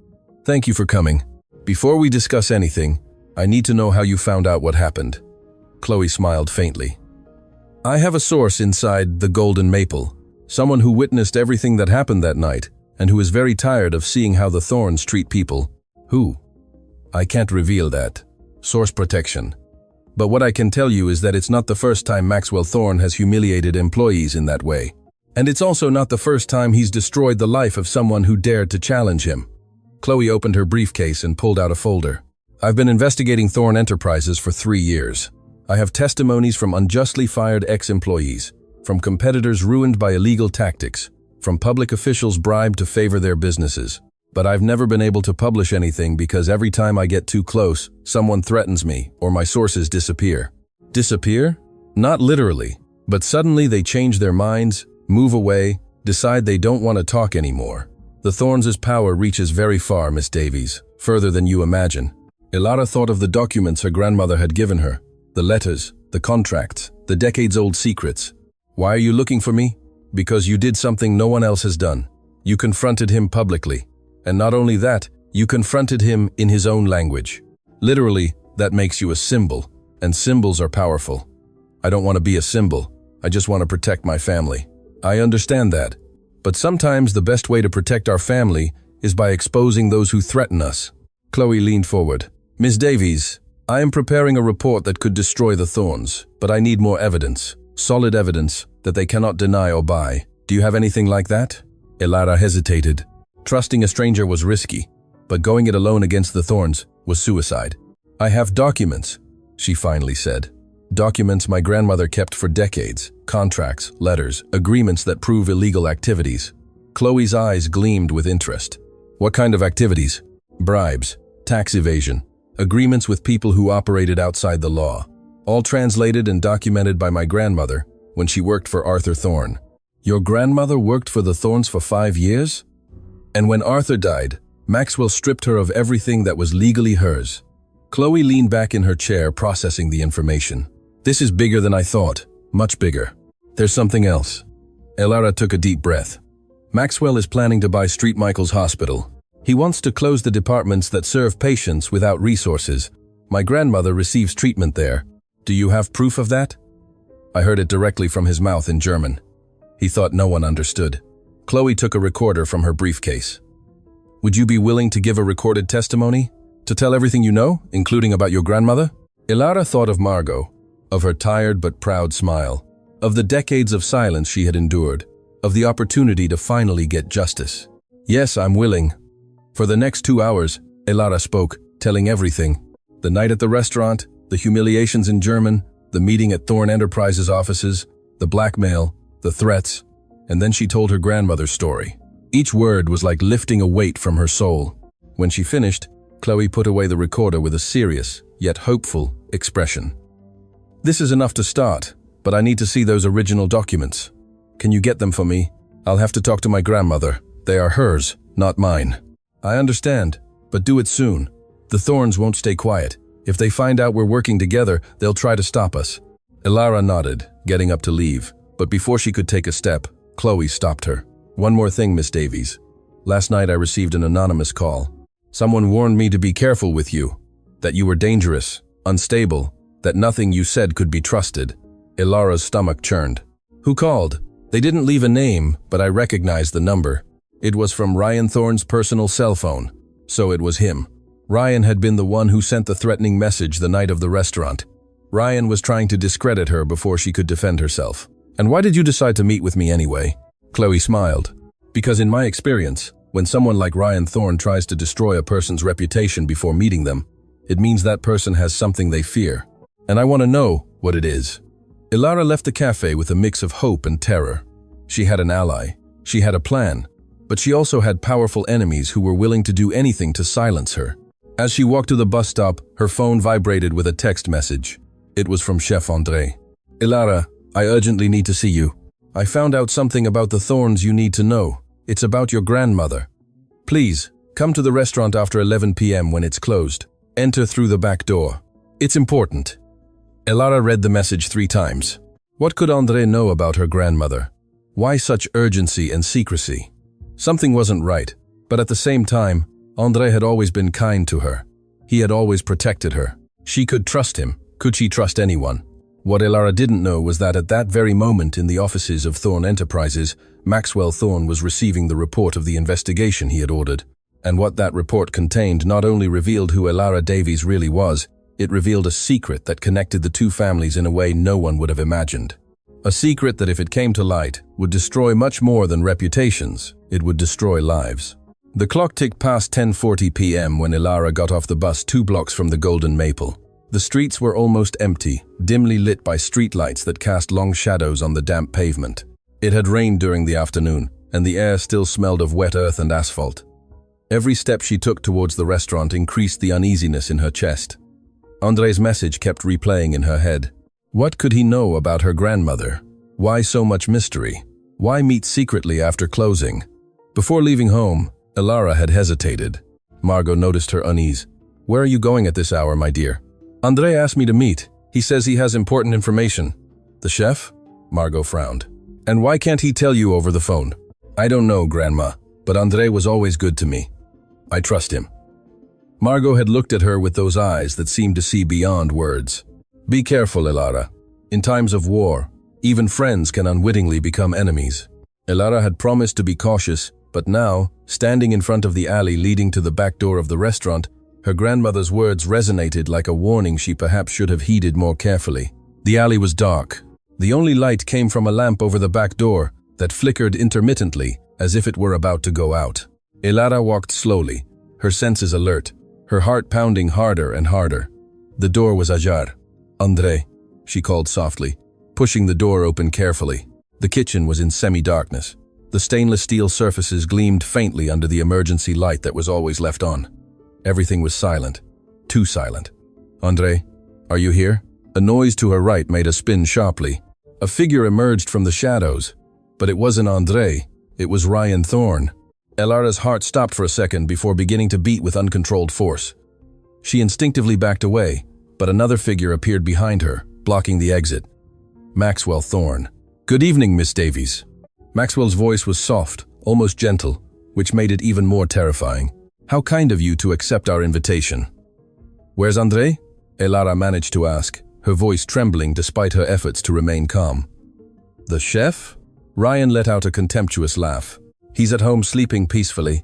Thank you for coming. Before we discuss anything, I need to know how you found out what happened. Chloe smiled faintly. I have a source inside the Golden Maple, someone who witnessed everything that happened that night and who is very tired of seeing how the Thornes treat people. Who? I can't reveal that. Source protection. But what I can tell you is that it's not the first time Maxwell Thorne has humiliated employees in that way. And it's also not the first time he's destroyed the life of someone who dared to challenge him. Chloe opened her briefcase and pulled out a folder. I've been investigating Thorne Enterprises for 3 years. I have testimonies from unjustly fired ex-employees, from competitors ruined by illegal tactics, from public officials bribed to favor their businesses. But I've never been able to publish anything because every time I get too close, someone threatens me or my sources disappear. Disappear? Not literally, but suddenly they change their minds, move away, decide they don't want to talk anymore. The Thornes' power reaches very far, Miss Davies, further than you imagine. Elara thought of the documents her grandmother had given her, the letters, the contracts, the decades-old secrets. Why are you looking for me? Because you did something no one else has done. You confronted him publicly. And not only that, you confronted him in his own language. Literally, that makes you a symbol, and symbols are powerful. I don't want to be a symbol. I just want to protect my family. I understand that. But sometimes the best way to protect our family is by exposing those who threaten us. Chloe leaned forward. Miss Davies, I am preparing a report that could destroy the Thornes, but I need more evidence. Solid evidence that they cannot deny or buy. Do you have anything like that? Elara hesitated. Trusting a stranger was risky, but going it alone against the Thornes was suicide. I have documents, she finally said. Documents my grandmother kept for decades. Contracts, letters, agreements that prove illegal activities. Chloe's eyes gleamed with interest. What kind of activities? Bribes, tax evasion, agreements with people who operated outside the law. All translated and documented by my grandmother when she worked for Arthur Thorne. Your grandmother worked for the Thornes for 5 years? And when Arthur died, Maxwell stripped her of everything that was legally hers. Chloe leaned back in her chair, processing the information. This is bigger than I thought, much bigger. There's something else. Elara took a deep breath. Maxwell is planning to buy St. Michael's Hospital. He wants to close the departments that serve patients without resources. My grandmother receives treatment there. Do you have proof of that? I heard it directly from his mouth in German. He thought no one understood. Chloe took a recorder from her briefcase. Would you be willing to give a recorded testimony? To tell everything you know, including about your grandmother? Ilara thought of Margot, of her tired but proud smile, of the decades of silence she had endured, of the opportunity to finally get justice. Yes, I'm willing. For the next 2 hours, Ilara spoke, telling everything. The night at the restaurant, the humiliations in German, the meeting at Thorn Enterprises offices, the blackmail, the threats, and then she told her grandmother's story. Each word was like lifting a weight from her soul. When she finished, Chloe put away the recorder with a serious, yet hopeful, expression. This is enough to start, but I need to see those original documents. Can you get them for me? I'll have to talk to my grandmother. They are hers, not mine. I understand, but do it soon. The Thorns won't stay quiet. If they find out we're working together, they'll try to stop us. Ilara nodded, getting up to leave, but before she could take a step, Chloe stopped her. One more thing, Miss Davies. Last night I received an anonymous call. Someone warned me to be careful with you, that you were dangerous, unstable, that nothing you said could be trusted. Ilara's stomach churned. Who called? They didn't leave a name, but I recognized the number. It was from Ryan Thorne's personal cell phone, so it was him. Ryan had been the one who sent the threatening message the night of the restaurant. Ryan was trying to discredit her before she could defend herself. And why did you decide to meet with me anyway? Chloe smiled. Because in my experience, when someone like Ryan Thorne tries to destroy a person's reputation before meeting them, it means that person has something they fear. And I want to know what it is. Ilara left the cafe with a mix of hope and terror. She had an ally. She had a plan. But she also had powerful enemies who were willing to do anything to silence her. As she walked to the bus stop, her phone vibrated with a text message. It was from Chef André. Ilara, I urgently need to see you. I found out something about the Thorns you need to know. It's about your grandmother. Please, come to the restaurant after 11 p.m. when it's closed. Enter through the back door. It's important. Ilara read the message 3 times. What could André know about her grandmother? Why such urgency and secrecy? Something wasn't right, but at the same time, André had always been kind to her. He had always protected her. She could trust him. Could she trust anyone? What Ilara didn't know was that at that very moment in the offices of Thorn Enterprises, Maxwell Thorne was receiving the report of the investigation he had ordered. And what that report contained not only revealed who Ilara Davies really was, it revealed a secret that connected the two families in a way no one would have imagined. A secret that, if it came to light, would destroy much more than reputations. It would destroy lives. The clock ticked past 10:40 p.m. when Ilara got off the bus 2 blocks from the Golden Maple. The streets were almost empty, dimly lit by streetlights that cast long shadows on the damp pavement. It had rained during the afternoon, and the air still smelled of wet earth and asphalt. Every step she took towards the restaurant increased the uneasiness in her chest. André's message kept replaying in her head. What could he know about her grandmother? Why so much mystery? Why meet secretly after closing? Before leaving home, Ilara had hesitated. Margot noticed her unease. Where are you going at this hour, my dear? André asked me to meet. He says he has important information. The chef? Margot frowned. And why can't he tell you over the phone? I don't know, Grandma, but André was always good to me. I trust him. Margot had looked at her with those eyes that seemed to see beyond words. Be careful, Ilara. In times of war, even friends can unwittingly become enemies. Ilara had promised to be cautious, but now, standing in front of the alley leading to the back door of the restaurant, her grandmother's words resonated like a warning she perhaps should have heeded more carefully. The alley was dark. The only light came from a lamp over the back door that flickered intermittently as if it were about to go out. Ilara walked slowly, her senses alert, her heart pounding harder and harder. The door was ajar. André, she called softly, pushing the door open carefully. The kitchen was in semi-darkness. The stainless steel surfaces gleamed faintly under the emergency light that was always left on. Everything was silent. Too silent. André, are you here? A noise to her right made a spin sharply. A figure emerged from the shadows. But it wasn't André. It was Ryan Thorne. Ilara's heart stopped for a second before beginning to beat with uncontrolled force. She instinctively backed away, but another figure appeared behind her, blocking the exit. Maxwell Thorne. Good evening, Miss Davies. Maxwell's voice was soft, almost gentle, which made it even more terrifying. "How kind of you to accept our invitation." "Where's André?" Elara managed to ask, her voice trembling despite her efforts to remain calm. "The chef?" Ryan let out a contemptuous laugh. "He's at home sleeping peacefully.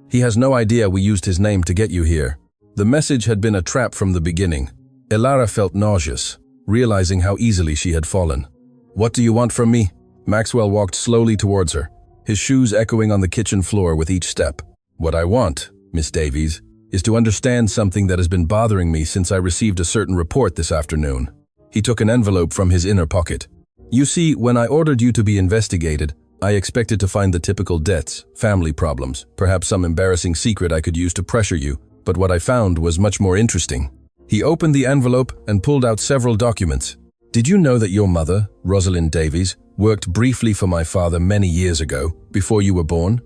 He has no idea we used his name to get you here." The message had been a trap from the beginning. Elara felt nauseous, realizing how easily she had fallen. "What do you want from me?" Maxwell walked slowly towards her, his shoes echoing on the kitchen floor with each step. "What I want, Miss Davies, is to understand something that has been bothering me since I received a certain report this afternoon." He took an envelope from his inner pocket. "You see, when I ordered you to be investigated, I expected to find the typical debts, family problems, perhaps some embarrassing secret I could use to pressure you, but what I found was much more interesting." He opened the envelope and pulled out several documents. "Did you know that your mother, Rosalind Davies, worked briefly for my father many years ago, before you were born?"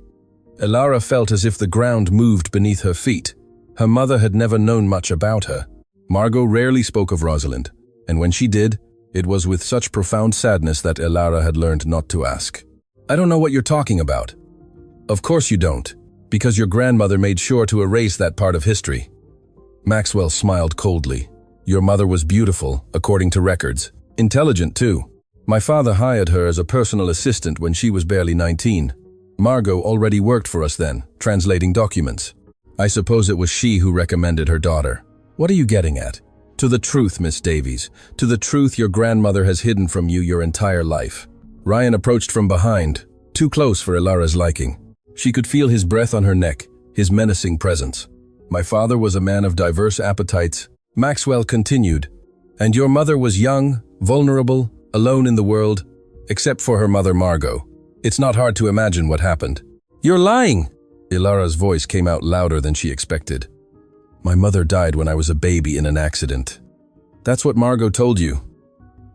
Elara felt as if the ground moved beneath her feet. Her mother had never known much about her. Margot rarely spoke of Rosalind, and when she did, it was with such profound sadness that Elara had learned not to ask. "I don't know what you're talking about." "Of course you don't, because your grandmother made sure to erase that part of history." Maxwell smiled coldly. "Your mother was beautiful, according to records. Intelligent, too. My father hired her as a personal assistant when she was barely 19. Margot already worked for us then, translating documents. I suppose it was she who recommended her daughter." "What are you getting at?" "To the truth, Miss Davies. To the truth your grandmother has hidden from you your entire life." Ryan approached from behind, too close for Elara's liking. She could feel his breath on her neck, his menacing presence. "My father was a man of diverse appetites," Maxwell continued. "And your mother was young, vulnerable, alone in the world, except for her mother Margot. It's not hard to imagine what happened." "You're lying!" Elara's voice came out louder than she expected. "My mother died when I was a baby in an accident." "That's what Margot told you."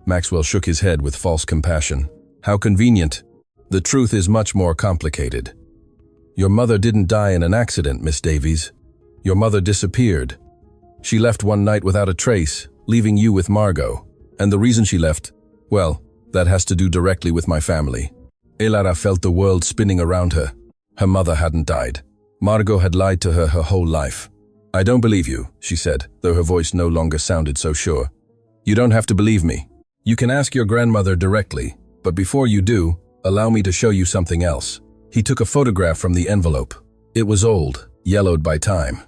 Maxwell shook his head with false compassion. "How convenient. The truth is much more complicated. Your mother didn't die in an accident, Miss Davies. Your mother disappeared. She left one night without a trace, leaving you with Margot. And the reason she left, well, that has to do directly with my family." Elara felt the world spinning around her. Her mother hadn't died. Margot had lied to her whole life. "I don't believe you," she said, though her voice no longer sounded so sure. "You don't have to believe me. You can ask your grandmother directly, but before you do, allow me to show you something else." He took a photograph from the envelope. It was old, yellowed by time.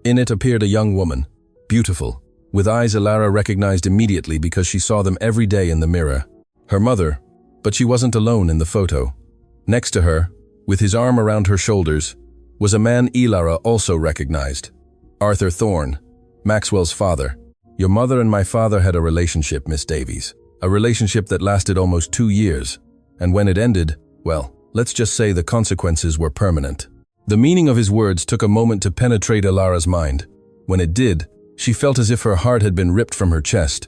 In it appeared a young woman, beautiful, with eyes Elara recognized immediately because she saw them every day in the mirror. Her mother, but she wasn't alone in the photo. Next to her, with his arm around her shoulders, was a man Elara also recognized. Arthur Thorne, Maxwell's father. "Your mother and my father had a relationship, Miss Davies. A relationship that lasted almost 2 years. And when it ended, well, let's just say the consequences were permanent." The meaning of his words took a moment to penetrate Elara's mind. When it did, she felt as if her heart had been ripped from her chest.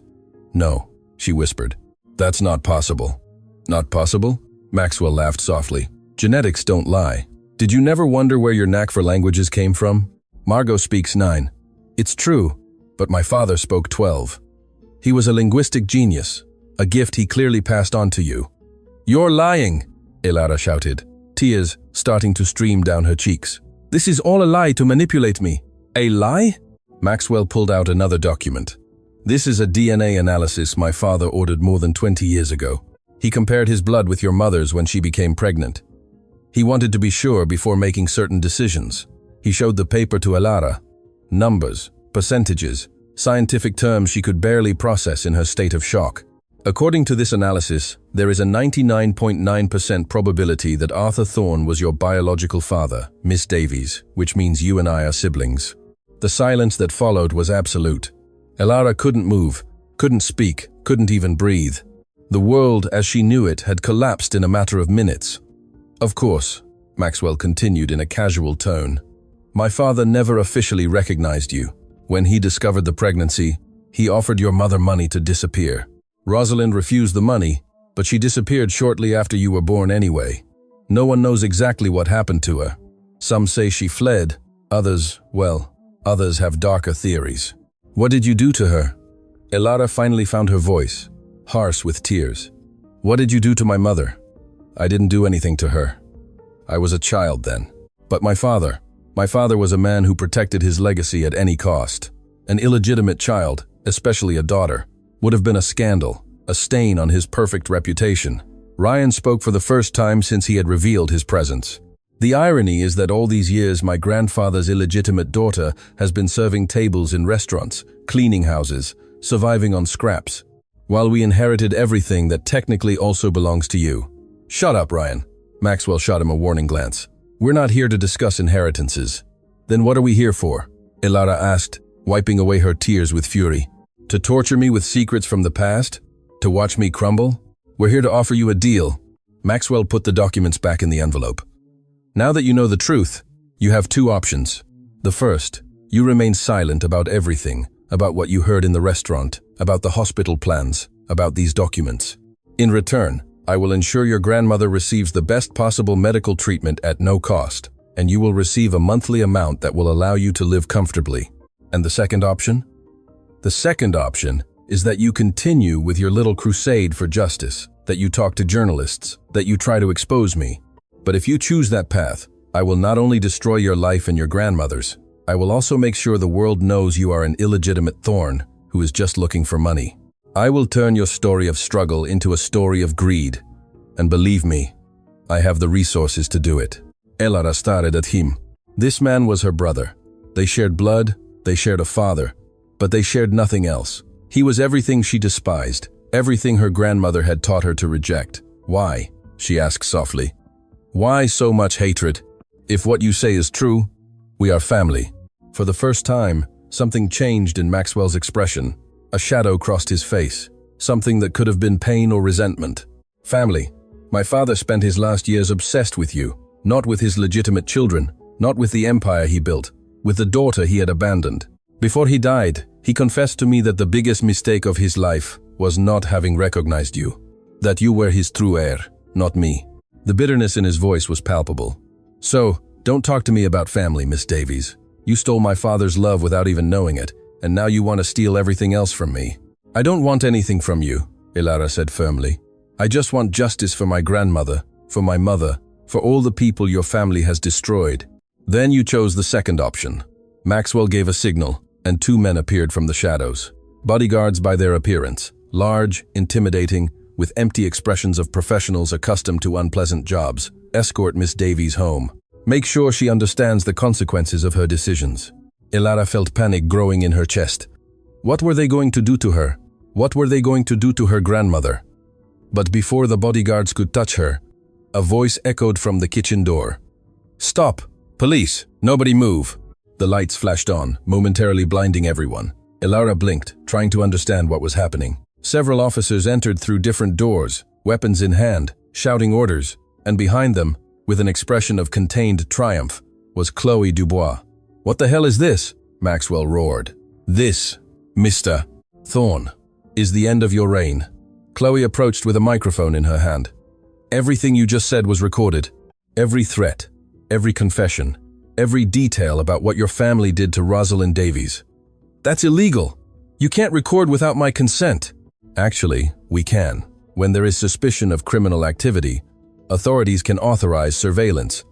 "No," she whispered. "That's not possible." "Not possible?" Maxwell laughed softly. "Genetics don't lie. Did you never wonder where your knack for languages came from? Margot speaks 9. It's true, but my father spoke 12. He was a linguistic genius, a gift he clearly passed on to you." "You're lying!" Elara shouted, tears starting to stream down her cheeks. "This is all a lie to manipulate me." "A lie?" Maxwell pulled out another document. "This is a DNA analysis my father ordered more than 20 years ago. He compared his blood with your mother's when she became pregnant. He wanted to be sure before making certain decisions. He showed the paper to Elara. Numbers, percentages, scientific terms she could barely process in her state of shock. According to this analysis, there is a 99.9% probability that Arthur Thorne was your biological father, Miss Davies, which means you and I are siblings." The silence that followed was absolute. Elara couldn't move, couldn't speak, couldn't even breathe. The world as she knew it had collapsed in a matter of minutes. "Of course," Maxwell continued in a casual tone, "my father never officially recognized you. When he discovered the pregnancy, he offered your mother money to disappear. Rosalind refused the money, but she disappeared shortly after you were born anyway. No one knows exactly what happened to her. Some say she fled, others have darker theories." "What did you do to her?" Elara finally found her voice, harsh with tears. "What did you do to my mother?" "I didn't do anything to her. I was a child then. But my father was a man who protected his legacy at any cost. An illegitimate child, especially a daughter, would have been a scandal, a stain on his perfect reputation. Ryan spoke for the first time since he had revealed his presence. The irony is that all these years my grandfather's illegitimate daughter has been serving tables in restaurants, cleaning houses, surviving on scraps, while we inherited everything that technically also belongs to you. Shut up, Ryan. Maxwell shot him a warning glance. We're not here to discuss inheritances. Then what are we here for? Elara asked, wiping away her tears with fury. To torture me with secrets from the past? To watch me crumble? We're here to offer you a deal. Maxwell put the documents back in the envelope. Now that you know the truth, you have two options. The first, you remain silent about everything, about what you heard in the restaurant, about the hospital plans, about these documents. In return, I will ensure your grandmother receives the best possible medical treatment at no cost, and you will receive a monthly amount that will allow you to live comfortably. And the second option? The second option is that you continue with your little crusade for justice, that you talk to journalists, that you try to expose me. But if you choose that path, I will not only destroy your life and your grandmother's, I will also make sure the world knows you are an illegitimate thorn who is just looking for money. I will turn your story of struggle into a story of greed. And believe me, I have the resources to do it. Elara stared at him. This man was her brother. They shared blood, they shared a father, but they shared nothing else. He was everything she despised, everything her grandmother had taught her to reject. Why? She asked softly. Why so much hatred? If what you say is true, we are family. For the first time, something changed in Maxwell's expression. A shadow crossed his face, something that could have been pain or resentment. Family. My father spent his last years obsessed with you, not with his legitimate children, not with the empire he built, with the daughter he had abandoned. Before he died, he confessed to me that the biggest mistake of his life was not having recognized you, that you were his true heir, not me. The bitterness in his voice was palpable. So, don't talk to me about family, Miss Davies. You stole my father's love without even knowing it, and now you want to steal everything else from me. I don't want anything from you, Elara said firmly. I just want justice for my grandmother, for my mother, for all the people your family has destroyed. Then you chose the second option. Maxwell gave a signal, and two men appeared from the shadows. Bodyguards by their appearance, large, intimidating, with empty expressions of professionals accustomed to unpleasant jobs. Escort Miss Davies home. Make sure she understands the consequences of her decisions. Elara felt panic growing in her chest. What were they going to do to her? What were they going to do to her grandmother? But before the bodyguards could touch her, a voice echoed from the kitchen door. Stop! Police! Nobody move! The lights flashed on, momentarily blinding everyone. Elara blinked, trying to understand what was happening. Several officers entered through different doors, weapons in hand, shouting orders, and behind them, with an expression of contained triumph, was Chloe Dubois. What the hell is this? Maxwell roared. This, Mr. Thorne, is the end of your reign. Chloe approached with a microphone in her hand. Everything you just said was recorded. Every threat, every confession, every detail about what your family did to Rosalind Davies. That's illegal. You can't record without my consent. Actually, we can. When there is suspicion of criminal activity, authorities can authorize surveillance.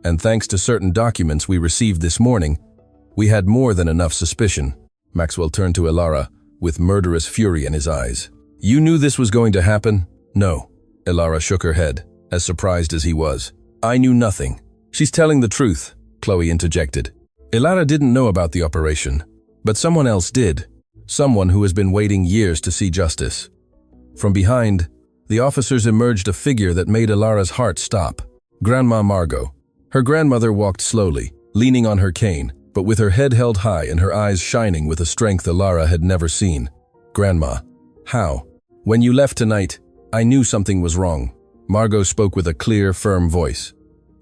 And thanks to certain documents we received this morning, we had more than enough suspicion. Maxwell turned to Elara with murderous fury in his eyes. You knew this was going to happen? No. Elara shook her head, as surprised as he was. I knew nothing. She's telling the truth, Chloe interjected. Elara didn't know about the operation, but someone else did. Someone who has been waiting years to see justice. From behind, the officers emerged a figure that made Elara's heart stop. Grandma Margot. Her grandmother walked slowly, leaning on her cane, but with her head held high and her eyes shining with a strength Elara had never seen. Grandma. How? When you left tonight, I knew something was wrong. Margot spoke with a clear, firm voice.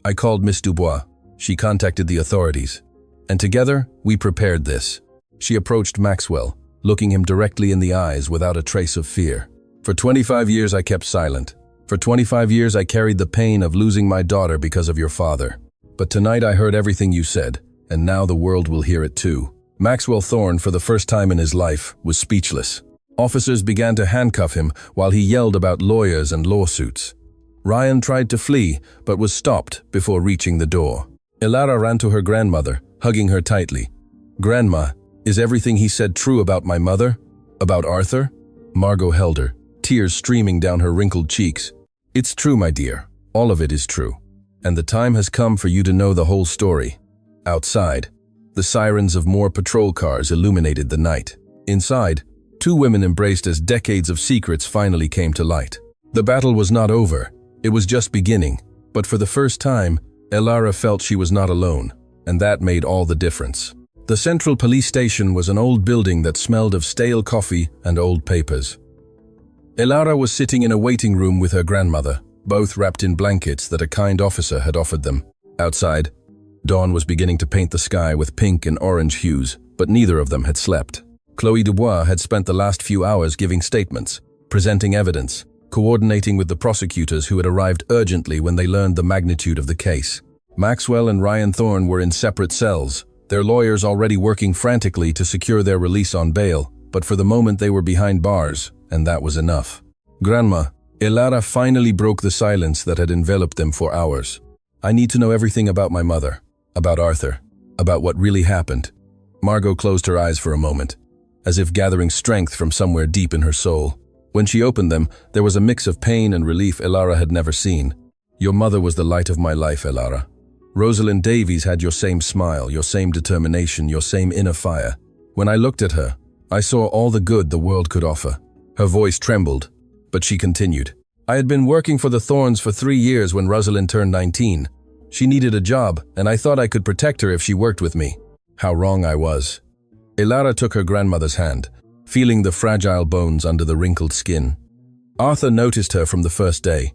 I called Miss Dubois. She contacted the authorities. And together, we prepared this. She approached Maxwell, looking him directly in the eyes without a trace of fear. For 25 years I kept silent. For 25 years I carried the pain of losing my daughter because of your father. But tonight I heard everything you said, and now the world will hear it too. Maxwell Thorne, for the first time in his life, was speechless. Officers began to handcuff him while he yelled about lawyers and lawsuits. Ryan tried to flee, but was stopped before reaching the door. Elara ran to her grandmother, hugging her tightly. "Grandma, is everything he said true about my mother? About Arthur?" Margot held her, tears streaming down her wrinkled cheeks. "It's true, my dear. All of it is true. And the time has come for you to know the whole story." Outside, the sirens of more patrol cars illuminated the night. Inside, two women embraced as decades of secrets finally came to light. The battle was not over. It was just beginning. But for the first time, Elara felt she was not alone, and that made all the difference. The central police station was an old building that smelled of stale coffee and old papers. Elara was sitting in a waiting room with her grandmother, both wrapped in blankets that a kind officer had offered them. Outside, dawn was beginning to paint the sky with pink and orange hues, but neither of them had slept. Chloe Dubois had spent the last few hours giving statements, presenting evidence, coordinating with the prosecutors who had arrived urgently when they learned the magnitude of the case. Maxwell and Ryan Thorne were in separate cells, their lawyers already working frantically to secure their release on bail, but for the moment they were behind bars, and that was enough. "Grandma," Elara finally broke the silence that had enveloped them for hours. "I need to know everything about my mother, about Arthur, about what really happened." Margot closed her eyes for a moment, as if gathering strength from somewhere deep in her soul. When she opened them, there was a mix of pain and relief Elara had never seen. "Your mother was the light of my life, Elara. Rosalind Davies had your same smile, your same determination, your same inner fire. When I looked at her, I saw all the good the world could offer." Her voice trembled, but she continued. "I had been working for the Thorns for 3 years when Rosalind turned 19. She needed a job, and I thought I could protect her if she worked with me. How wrong I was." Elara took her grandmother's hand, feeling the fragile bones under the wrinkled skin. Arthur noticed her from the first day.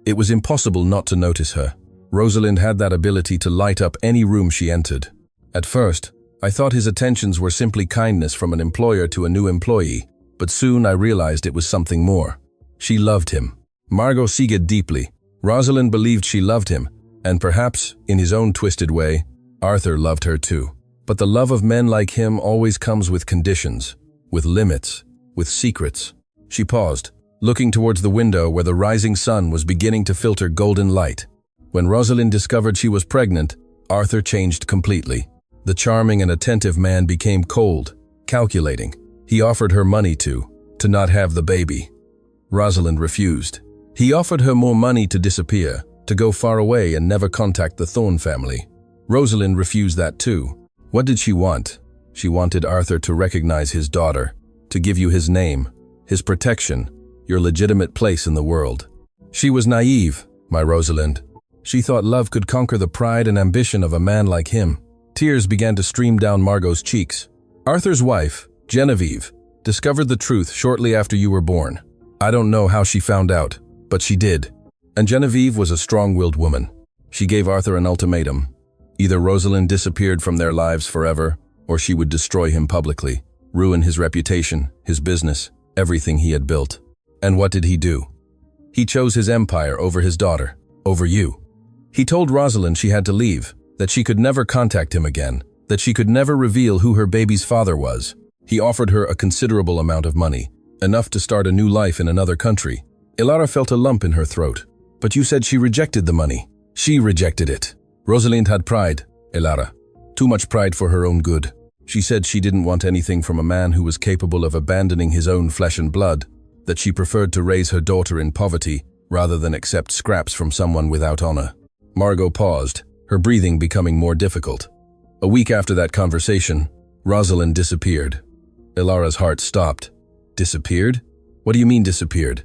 It was impossible not to notice her. Rosalind had that ability to light up any room she entered. At first, I thought his attentions were simply kindness from an employer to a new employee, but soon I realized it was something more. She loved him. Margot sighed deeply. Rosalind believed she loved him, and perhaps, in his own twisted way, Arthur loved her too. But the love of men like him always comes with conditions, with limits, with secrets. She paused, looking towards the window where the rising sun was beginning to filter golden light. When Rosalind discovered she was pregnant, Arthur changed completely. The charming and attentive man became cold, calculating. He offered her money to not have the baby. Rosalind refused. He offered her more money to disappear, to go far away and never contact the Thorne family. Rosalind refused that too. What did she want? She wanted Arthur to recognize his daughter, to give you his name, his protection, your legitimate place in the world. She was naive, my Rosalind. She thought love could conquer the pride and ambition of a man like him. Tears began to stream down Margot's cheeks. Arthur's wife, Genevieve, discovered the truth shortly after you were born. I don't know how she found out, but she did. And Genevieve was a strong-willed woman. She gave Arthur an ultimatum. Either Rosalind disappeared from their lives forever, or she would destroy him publicly, ruin his reputation, his business, everything he had built. And what did he do? He chose his empire over his daughter, over you. He told Rosalind she had to leave, that she could never contact him again, that she could never reveal who her baby's father was. He offered her a considerable amount of money, enough to start a new life in another country. Elara felt a lump in her throat. But you said she rejected the money. She rejected it. Rosalind had pride, Elara. Too much pride for her own good. She said she didn't want anything from a man who was capable of abandoning his own flesh and blood, that she preferred to raise her daughter in poverty rather than accept scraps from someone without honor. Margot paused, her breathing becoming more difficult. A week after that conversation, Rosalind disappeared. Elara's heart stopped. Disappeared? What do you mean disappeared?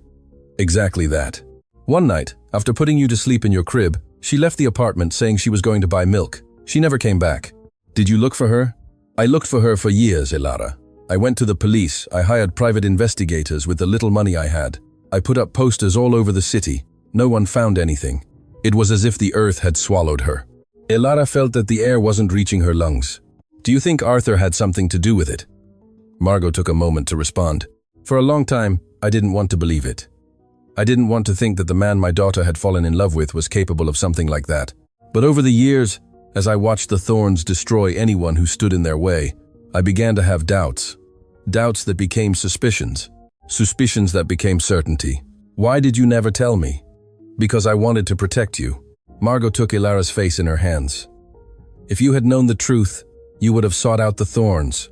Exactly that. One night, after putting you to sleep in your crib, she left the apartment saying she was going to buy milk. She never came back. Did you look for her? I looked for her for years, Elara. I went to the police, I hired private investigators with the little money I had. I put up posters all over the city. No one found anything. It was as if the earth had swallowed her. Elara felt that the air wasn't reaching her lungs. Do you think Arthur had something to do with it? Margot took a moment to respond. For a long time, I didn't want to believe it. I didn't want to think that the man my daughter had fallen in love with was capable of something like that. But over the years, as I watched the Thorns destroy anyone who stood in their way, I began to have doubts. Doubts that became suspicions. Suspicions that became certainty. Why did you never tell me? Because I wanted to protect you. Margot took Ilara's face in her hands. If you had known the truth, you would have sought out the thorns.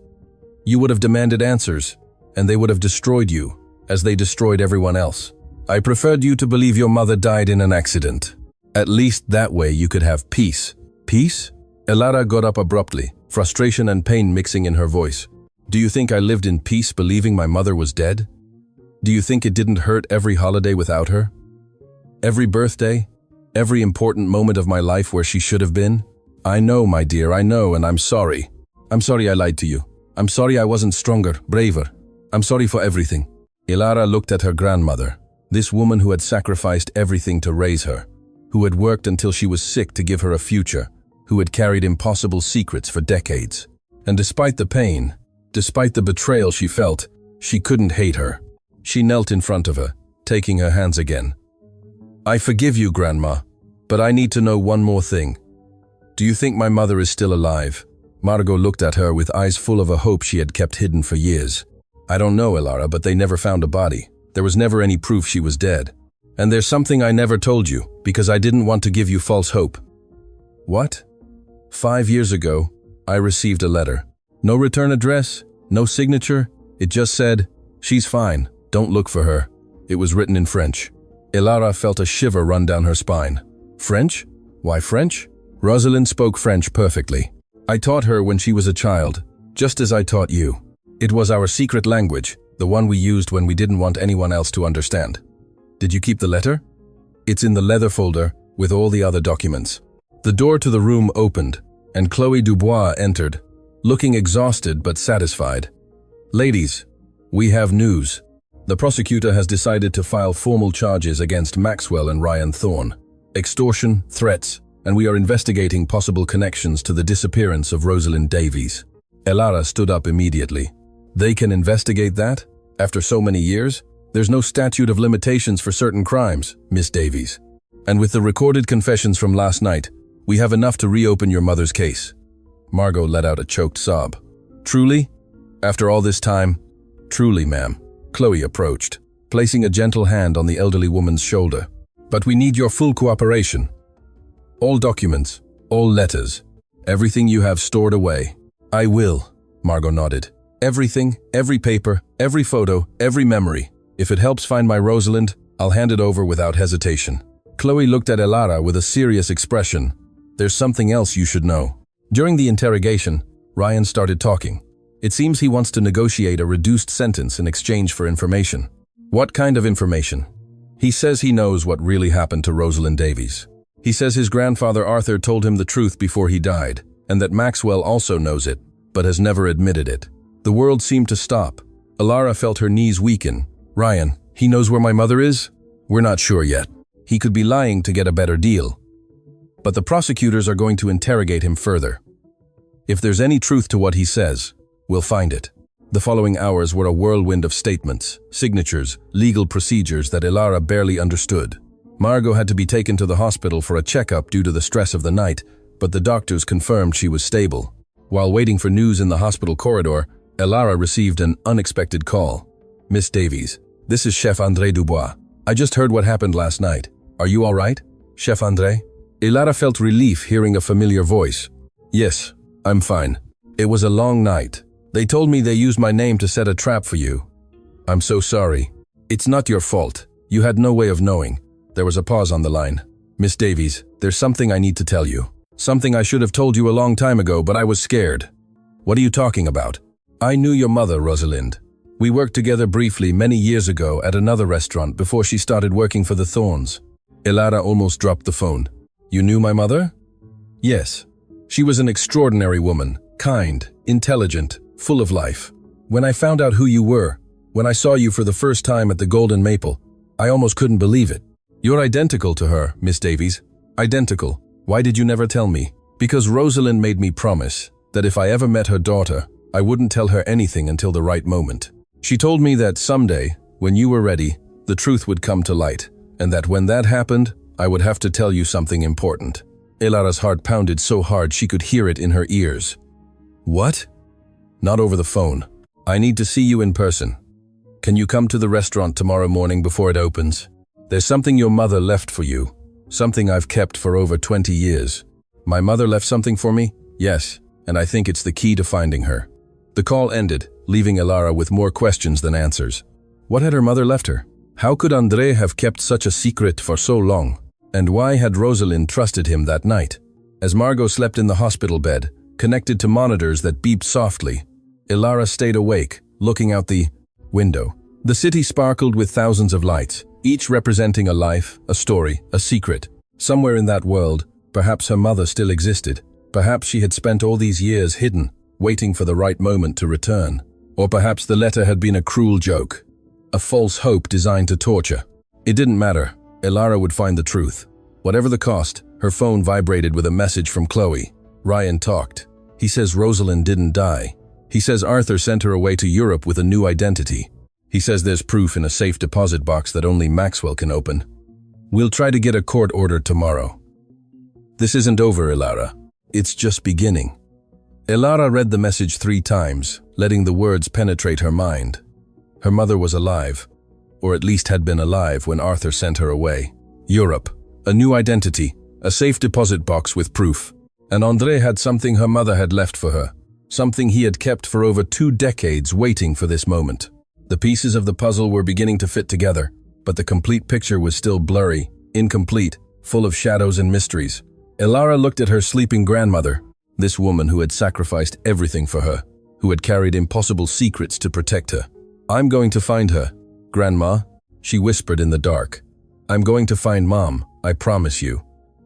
You would have demanded answers, and they would have destroyed you, as they destroyed everyone else. I preferred you to believe your mother died in an accident. At least that way you could have peace. Peace? Ilara got up abruptly, frustration and pain mixing in her voice. Do you think I lived in peace believing my mother was dead? Do you think it didn't hurt every holiday without her? Every birthday? Every important moment of my life where she should have been? I know, my dear, I know, and I'm sorry. I'm sorry I lied to you. I'm sorry I wasn't stronger, braver. I'm sorry for everything. Ilara looked at her grandmother, this woman who had sacrificed everything to raise her, who had worked until she was sick to give her a future, who had carried impossible secrets for decades. And despite the pain, despite the betrayal she felt, she couldn't hate her. She knelt in front of her, taking her hands again. I forgive you, Grandma, but I need to know one more thing. Do you think my mother is still alive? Margot looked at her with eyes full of a hope she had kept hidden for years. I don't know, Ilara, but they never found a body. There was never any proof she was dead. And there's something I never told you, because I didn't want to give you false hope. What? 5 years ago, I received a letter. No return address, no signature. It just said, she's fine, don't look for her. It was written in French. Ilara felt a shiver run down her spine. French? Why French? Rosalind spoke French perfectly. I taught her when she was a child, just as I taught you. It was our secret language, the one we used when we didn't want anyone else to understand. Did you keep the letter? It's in the leather folder with all the other documents. The door to the room opened, and Chloe Dubois entered, looking exhausted but satisfied. Ladies, we have news. The prosecutor has decided to file formal charges against Maxwell and Ryan Thorne. Extortion, threats, and we are investigating possible connections to the disappearance of Rosalind Davies. Ilara stood up immediately. They can investigate that? After so many years? There's no statute of limitations for certain crimes, Miss Davies. And with the recorded confessions from last night, we have enough to reopen your mother's case. Margot let out a choked sob. Truly? After all this time? Truly, ma'am. Chloe approached, placing a gentle hand on the elderly woman's shoulder. But we need your full cooperation. All documents, all letters, everything you have stored away. I will, Margot nodded. Everything, every paper, every photo, every memory. If it helps find my Rosalind, I'll hand it over without hesitation. Chloe looked at Ilara with a serious expression. There's something else you should know. During the interrogation, Ryan started talking. It seems he wants to negotiate a reduced sentence in exchange for information. What kind of information? He says he knows what really happened to Rosalind Davies. He says his grandfather Arthur told him the truth before he died, and that Maxwell also knows it, but has never admitted it. The world seemed to stop. Ilara felt her knees weaken. Ryan, he knows where my mother is? We're not sure yet. He could be lying to get a better deal. But the prosecutors are going to interrogate him further. If there's any truth to what he says, we'll find it. The following hours were a whirlwind of statements, signatures, legal procedures that Ilara barely understood. Margot had to be taken to the hospital for a checkup due to the stress of the night, but the doctors confirmed she was stable. While waiting for news in the hospital corridor, Ilara received an unexpected call. Miss Davies, this is Chef André Dubois. I just heard what happened last night. Are you all right, Chef André? Ilara felt relief hearing a familiar voice. Yes, I'm fine. It was a long night. They told me they used my name to set a trap for you. I'm so sorry. It's not your fault. You had no way of knowing. There was a pause on the line. Miss Davies, there's something I need to tell you. Something I should have told you a long time ago, but I was scared. What are you talking about? I knew your mother, Rosalind. We worked together briefly many years ago at another restaurant before she started working for the Thorns. Ilara almost dropped the phone. You knew my mother? Yes. She was an extraordinary woman, kind, intelligent, full of life. When I found out who you were, when I saw you for the first time at the Golden Maple, I almost couldn't believe it. You're identical to her, Miss Davies. Identical. Why did you never tell me? Because Rosalind made me promise that if I ever met her daughter, I wouldn't tell her anything until the right moment. She told me that someday, when you were ready, the truth would come to light, and that when that happened, I would have to tell you something important. Ilara's heart pounded so hard she could hear it in her ears. What? Not over the phone. I need to see you in person. Can you come to the restaurant tomorrow morning before it opens? There's something your mother left for you. Something I've kept for over 20 years. My mother left something for me? Yes, and I think it's the key to finding her. The call ended, leaving Elara with more questions than answers. What had her mother left her? How could André have kept such a secret for so long? And why had Rosalind trusted him that night? As Margot slept in the hospital bed, connected to monitors that beeped softly, Elara stayed awake, looking out the window. The city sparkled with thousands of lights, each representing a life, a story, a secret. Somewhere in that world, perhaps her mother still existed. Perhaps she had spent all these years hidden, waiting for the right moment to return. Or perhaps the letter had been a cruel joke, a false hope designed to torture. It didn't matter. Elara would find the truth. Whatever the cost, her phone vibrated with a message from Chloe. Ryan talked. He says Rosalind didn't die. He says Arthur sent her away to Europe with a new identity. He says there's proof in a safe deposit box that only Maxwell can open. We'll try to get a court order tomorrow. This isn't over, Elara. It's just beginning. Elara read the message 3 times, letting the words penetrate her mind. Her mother was alive, or at least had been alive when Arthur sent her away. Europe, a new identity, a safe deposit box with proof. And André had something her mother had left for her, something he had kept for over 2 decades waiting for this moment. The pieces of the puzzle were beginning to fit together, but the complete picture was still blurry, incomplete, full of shadows and mysteries. Elara looked at her sleeping grandmother, this woman who had sacrificed everything for her, who had carried impossible secrets to protect her. I'm going to find her, Grandma, she whispered in the dark. I'm going to find Mom, I promise you.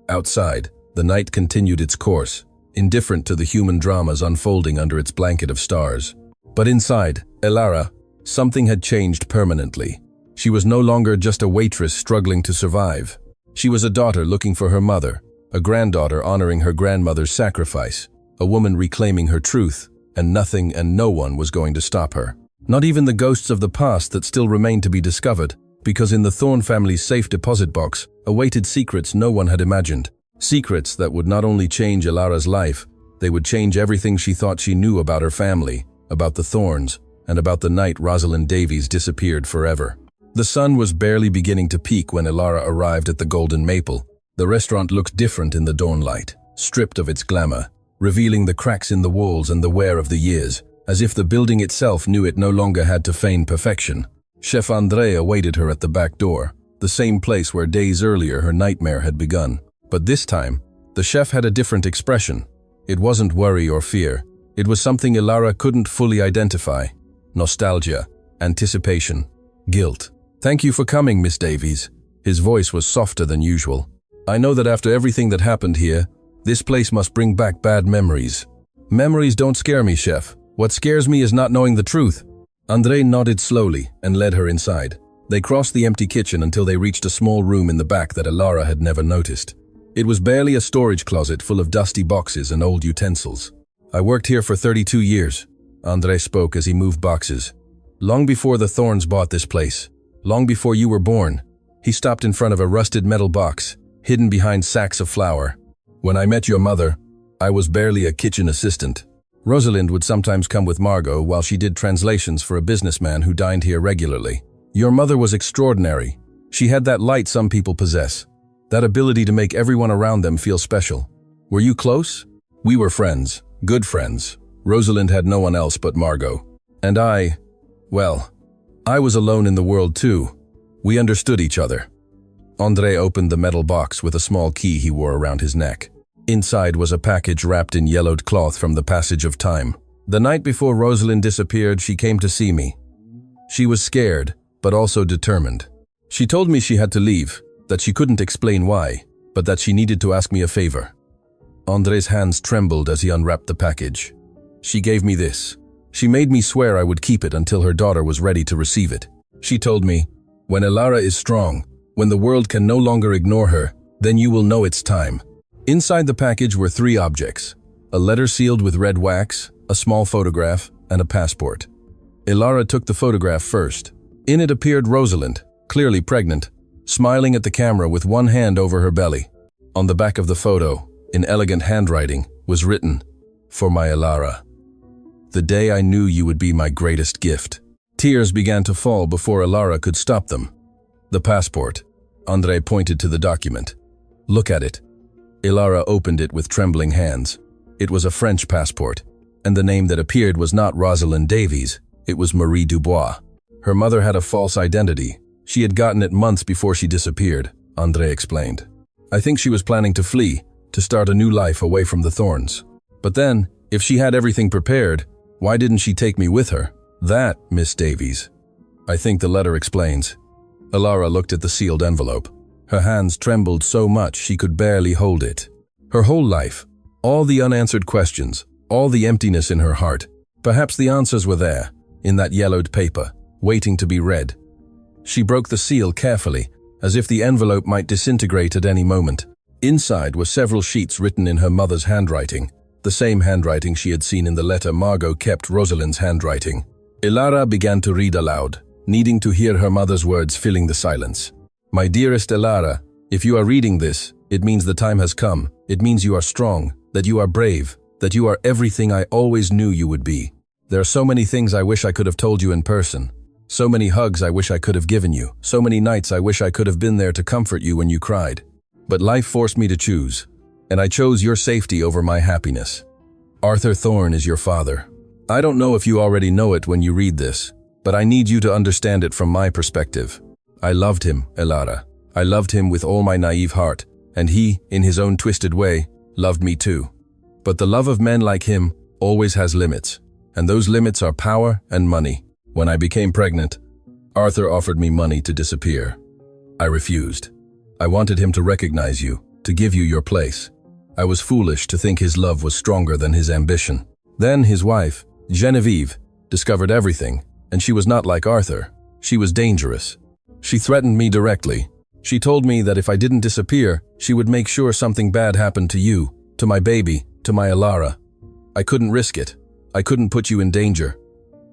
Outside, the night continued its course, indifferent to the human dramas unfolding under its blanket of stars. But inside, Elara, something had changed permanently. She was no longer just a waitress struggling to survive. She was a daughter looking for her mother, a granddaughter honoring her grandmother's sacrifice, a woman reclaiming her truth, and nothing and no one was going to stop her. Not even the ghosts of the past that still remained to be discovered, because in the Thorne family's safe deposit box awaited secrets no one had imagined. Secrets that would not only change Elara's life, they would change everything she thought she knew about her family, about the Thornes, and about the night Rosalind Davies disappeared forever. The sun was barely beginning to peak when Elara arrived at the Golden Maple. The restaurant looked different in the dawn light, stripped of its glamour, revealing the cracks in the walls and the wear of the years, as if the building itself knew it no longer had to feign perfection. Chef André awaited her at the back door, the same place where days earlier her nightmare had begun. But this time, the chef had a different expression. It wasn't worry or fear. It was something Elara couldn't fully identify. Nostalgia, anticipation, guilt. Thank you for coming, Miss Davies. His voice was softer than usual. I know that after everything that happened here, this place must bring back bad memories. Memories don't scare me, chef. What scares me is not knowing the truth. André nodded slowly and led her inside. They crossed the empty kitchen until they reached a small room in the back that Elara had never noticed. It was barely a storage closet full of dusty boxes and old utensils. I worked here for 32 years, André spoke as he moved boxes. Long before the Thornes bought this place, long before you were born. He stopped in front of a rusted metal box, hidden behind sacks of flour. When I met your mother, I was barely a kitchen assistant. Rosalind would sometimes come with Margot while she did translations for a businessman who dined here regularly. Your mother was extraordinary. She had that light some people possess, that ability to make everyone around them feel special. Were you close? We were friends, good friends. Rosalind had no one else but Margot. And I was alone in the world too. We understood each other. André opened the metal box with a small key he wore around his neck. Inside was a package wrapped in yellowed cloth from the passage of time. The night before Rosalind disappeared, she came to see me. She was scared, but also determined. She told me she had to leave, that she couldn't explain why, but that she needed to ask me a favor. André's hands trembled as he unwrapped the package. She gave me this. She made me swear I would keep it until her daughter was ready to receive it. She told me, when Elara is strong, when the world can no longer ignore her, then you will know it's time. Inside the package were 3 objects: a letter sealed with red wax, a small photograph, and a passport. Elara took the photograph first. In it appeared Rosalind, clearly pregnant, smiling at the camera with one hand over her belly. On the back of the photo, in elegant handwriting, was written, "For my Elara. The day I knew you would be my greatest gift." Tears began to fall before Elara could stop them. The passport. Andre pointed to the document. Look at it. Ilara opened it with trembling hands. It was a French passport, and the name that appeared was not Rosalind Davies, it was Marie Dubois. Her mother had a false identity. She had gotten it months before she disappeared, Andre explained. I think she was planning to flee, to start a new life away from the thorns. But then, if she had everything prepared, why didn't she take me with her? That, Miss Davies. I think the letter explains. Ilara looked at the sealed envelope. Her hands trembled so much she could barely hold it. Her whole life, all the unanswered questions, all the emptiness in her heart, perhaps the answers were there, in that yellowed paper, waiting to be read. She broke the seal carefully, as if the envelope might disintegrate at any moment. Inside were several sheets written in her mother's handwriting, the same handwriting she had seen in the letter Margot kept, Rosalind's handwriting. Ilara began to read aloud, needing to hear her mother's words filling the silence. My dearest Ilara, if you are reading this, it means the time has come. It means you are strong, that you are brave, that you are everything I always knew you would be. There are so many things I wish I could have told you in person. So many hugs I wish I could have given you. So many nights I wish I could have been there to comfort you when you cried. But life forced me to choose, and I chose your safety over my happiness. Arthur Thorne is your father. I don't know if you already know it when you read this, but I need you to understand it from my perspective. I loved him, Ilara. I loved him with all my naive heart, and he, in his own twisted way, loved me too. But the love of men like him always has limits, and those limits are power and money. When I became pregnant, Arthur offered me money to disappear. I refused. I wanted him to recognize you, to give you your place. I was foolish to think his love was stronger than his ambition. Then his wife, Genevieve, discovered everything, and she was not like Arthur. She was dangerous. She threatened me directly. She told me that if I didn't disappear, she would make sure something bad happened to you, to my baby, to my Ilara. I couldn't risk it. I couldn't put you in danger.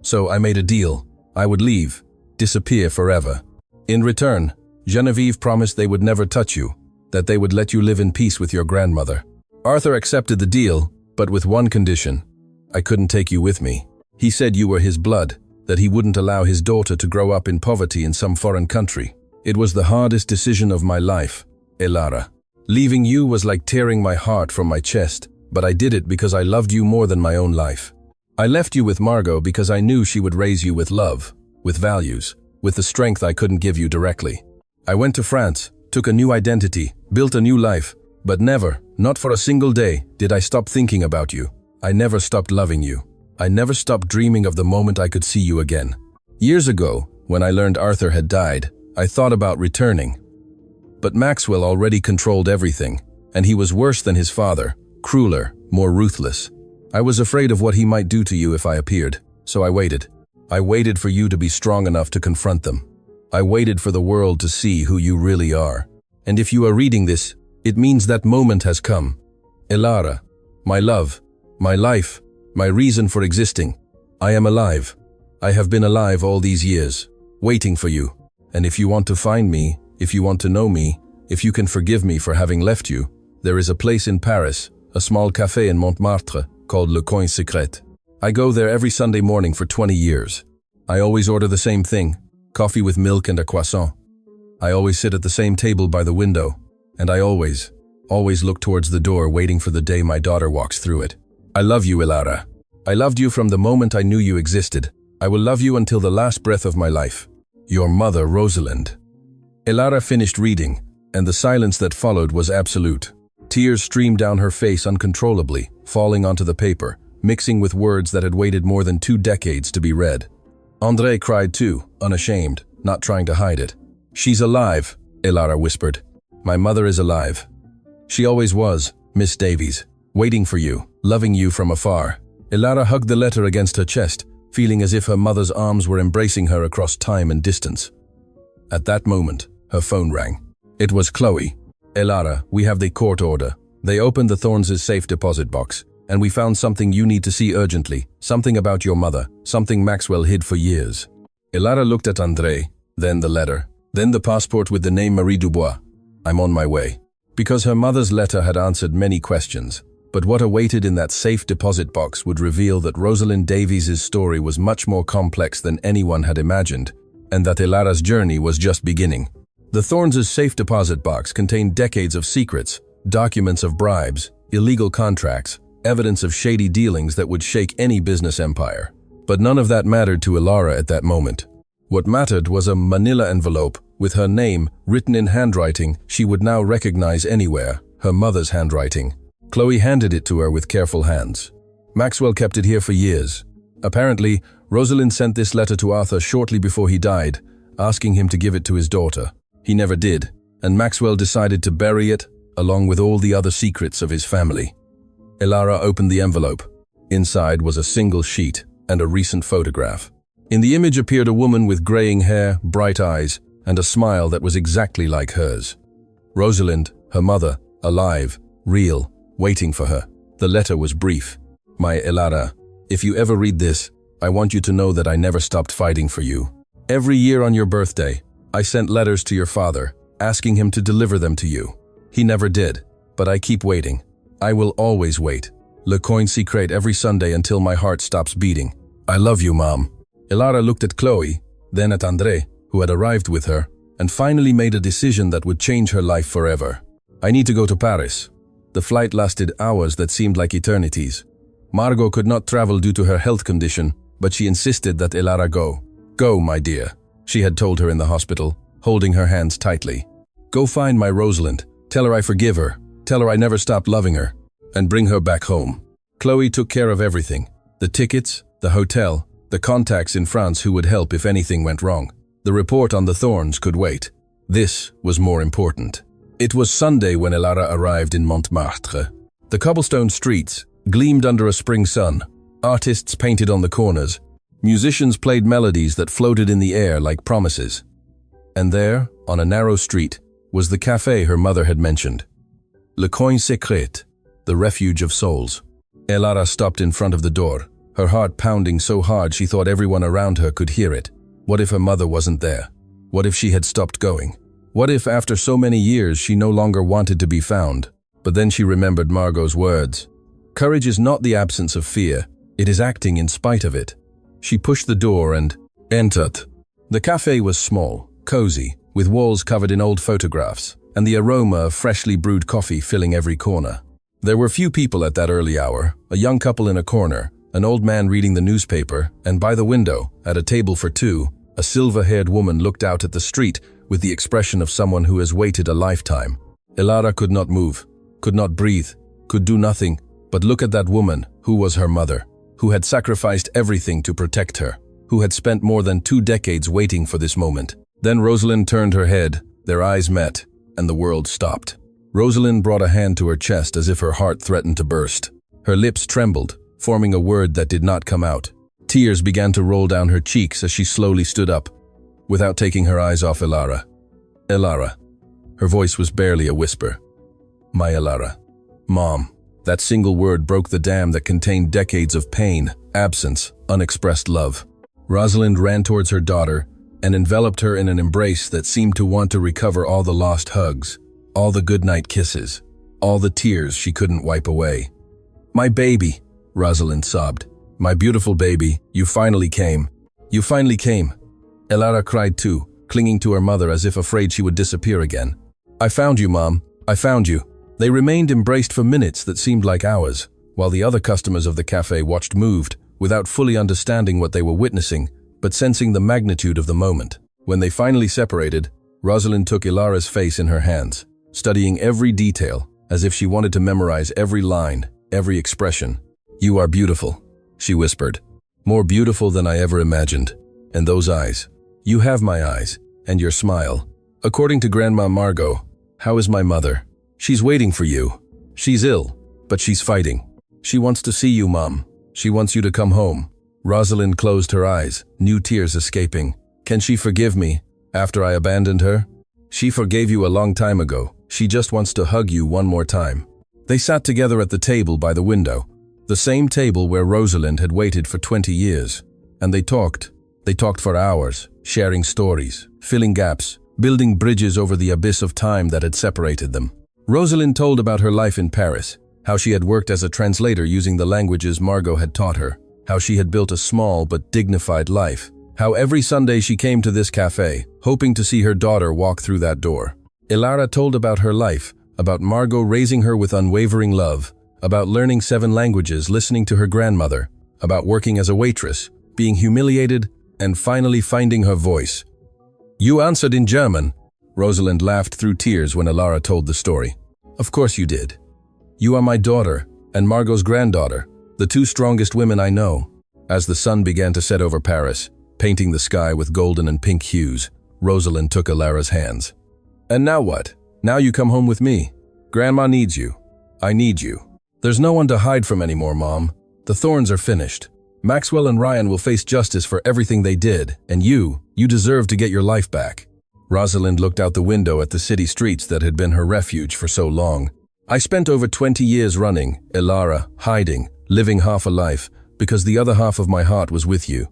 So I made a deal. I would leave, disappear forever. In return, Genevieve promised they would never touch you, that they would let you live in peace with your grandmother. Arthur accepted the deal, but with one condition. I couldn't take you with me. He said you were his blood, that he wouldn't allow his daughter to grow up in poverty in some foreign country. It was the hardest decision of my life, Ilara. Leaving you was like tearing my heart from my chest, but I did it because I loved you more than my own life. I left you with Margot because I knew she would raise you with love, with values, with the strength I couldn't give you directly. I went to France, took a new identity, built a new life, but never, not for a single day, did I stop thinking about you. I never stopped loving you. I never stopped dreaming of the moment I could see you again. Years ago, when I learned Arthur had died, I thought about returning. But Maxwell already controlled everything, and he was worse than his father, crueler, more ruthless. I was afraid of what he might do to you if I appeared, so I waited. I waited for you to be strong enough to confront them. I waited for the world to see who you really are. And if you are reading this, it means that moment has come. Ilara, my love, my life, my reason for existing. I am alive. I have been alive all these years, waiting for you. And if you want to find me, if you want to know me, if you can forgive me for having left you, there is a place in Paris, a small café in Montmartre, called Le Coin Secret. I go there every Sunday morning for 20 years. I always order the same thing, coffee with milk and a croissant. I always sit at the same table by the window, and I always look towards the door waiting for the day my daughter walks through it. I love you, Ilara. I loved you from the moment I knew you existed. I will love you until the last breath of my life. Your mother, Rosalind. Ilara finished reading, and the silence that followed was absolute. Tears streamed down her face uncontrollably, falling onto the paper, mixing with words that had waited more than 2 decades to be read. André cried too, unashamed, not trying to hide it. She's alive, Ilara whispered. My mother is alive. She always was, Miss Davies, waiting for you, loving you from afar. Ilara hugged the letter against her chest, feeling as if her mother's arms were embracing her across time and distance. At that moment, her phone rang. It was Chloe. Ilara, we have the court order. They opened the Thorns' safe deposit box, and we found something you need to see urgently, something about your mother, something Maxwell hid for years. Ilara looked at André, then the letter, then the passport with the name Marie Dubois. I'm on my way. Because her mother's letter had answered many questions, but what awaited in that safe deposit box would reveal that Rosalind Davies' story was much more complex than anyone had imagined, and that Ilara's journey was just beginning. The Thorns' safe deposit box contained decades of secrets, documents of bribes, illegal contracts, evidence of shady dealings that would shake any business empire. But none of that mattered to Ilara at that moment. What mattered was a manila envelope with her name written in handwriting she would now recognize anywhere, her mother's handwriting. Chloe handed it to her with careful hands. Maxwell kept it here for years. Apparently, Rosalind sent this letter to Arthur shortly before he died, asking him to give it to his daughter. He never did, and Maxwell decided to bury it, along with all the other secrets of his family. Ilara opened the envelope. Inside was a single sheet and a recent photograph. In the image appeared a woman with graying hair, bright eyes, and a smile that was exactly like hers. Rosalind, her mother, alive, real, waiting for her. The letter was brief. My Ilara, if you ever read this, I want you to know that I never stopped fighting for you. Every year on your birthday, I sent letters to your father, asking him to deliver them to you. He never did, but I keep waiting. I will always wait. Le coin secret every Sunday until my heart stops beating. I love you, Mom. Ilara looked at Chloe, then at André, who had arrived with her, and finally made a decision that would change her life forever. I need to go to Paris. The flight lasted hours that seemed like eternities. Margot could not travel due to her health condition, but she insisted that Ilara go. Go, my dear, she had told her in the hospital, holding her hands tightly. Go find my Rosalind. Tell her I forgive her. Tell her I never stopped loving her. And bring her back home. Chloe took care of everything. The tickets, the hotel, the contacts in France who would help if anything went wrong. The report on the Thorns could wait. This was more important. It was Sunday when Ilara arrived in Montmartre. The cobblestone streets gleamed under a spring sun. Artists painted on the corners. Musicians played melodies that floated in the air like promises. And there, on a narrow street, was the café her mother had mentioned. Le Coin Secret, the refuge of souls. Ilara stopped in front of the door, her heart pounding so hard she thought everyone around her could hear it. What if her mother wasn't there? What if she had stopped going? What if after so many years she no longer wanted to be found? But then she remembered Margot's words. Courage is not the absence of fear, it is acting in spite of it. She pushed the door and entered. The café was small, cozy, with walls covered in old photographs, and the aroma of freshly brewed coffee filling every corner. There were few people at that early hour, a young couple in a corner, an old man reading the newspaper, and by the window, at a table for two, a silver-haired woman looked out at the street with the expression of someone who has waited a lifetime. Ilara could not move, could not breathe, could do nothing, but look at that woman, who was her mother, who had sacrificed everything to protect her, who had spent more than 2 decades waiting for this moment. Then Rosalind turned her head, their eyes met, and the world stopped. Rosalind brought a hand to her chest as if her heart threatened to burst. Her lips trembled, forming a word that did not come out. Tears began to roll down her cheeks as she slowly stood up, without taking her eyes off Ilara. Ilara. Her voice was barely a whisper. My Ilara. Mom. That single word broke the dam that contained decades of pain, absence, unexpressed love. Rosalind ran towards her daughter and enveloped her in an embrace that seemed to want to recover all the lost hugs, all the goodnight kisses, all the tears she couldn't wipe away. My baby, Rosalind sobbed. My beautiful baby, you finally came. You finally came. Ilara cried too, clinging to her mother as if afraid she would disappear again. I found you, Mom. I found you. They remained embraced for minutes that seemed like hours, while the other customers of the cafe watched moved, without fully understanding what they were witnessing, but sensing the magnitude of the moment. When they finally separated, Rosalind took Ilara's face in her hands, studying every detail, as if she wanted to memorize every line, every expression. You are beautiful, she whispered. More beautiful than I ever imagined. And those eyes. You have my eyes, and your smile. According to Grandma Margot, how is my mother? She's waiting for you. She's ill, but she's fighting. She wants to see you, Mom. She wants you to come home. Rosalind closed her eyes, new tears escaping. Can she forgive me, after I abandoned her? She forgave you a long time ago. She just wants to hug you one more time. They sat together at the table by the window, the same table where Rosalind had waited for 20 years. And they talked. They talked for hours, sharing stories, filling gaps, building bridges over the abyss of time that had separated them. Rosalind told about her life in Paris, how she had worked as a translator using the languages Margot had taught her, how she had built a small but dignified life, How every Sunday she came to this cafe, hoping to see her daughter walk through that door. Ilara told about her life, about Margot raising her with unwavering love, about learning 7 languages, listening to her grandmother, about working as a waitress, being humiliated, and finally finding her voice. "You answered in German." Rosalind laughed through tears when Ilara told the story. "Of course you did. You are my daughter, and Margot's granddaughter, the 2 strongest women I know." As the sun began to set over Paris, painting the sky with golden and pink hues, Rosalind took Ilara's hands. "And now what? Now you come home with me. Grandma needs you. I need you. There's no one to hide from anymore, Mom. The thorns are finished. Maxwell and Ryan will face justice for everything they did, and you deserve to get your life back." Rosalind looked out the window at the city streets that had been her refuge for so long. "I spent over 20 years running, Ilara, hiding, living half a life, because the other half of my heart was with you.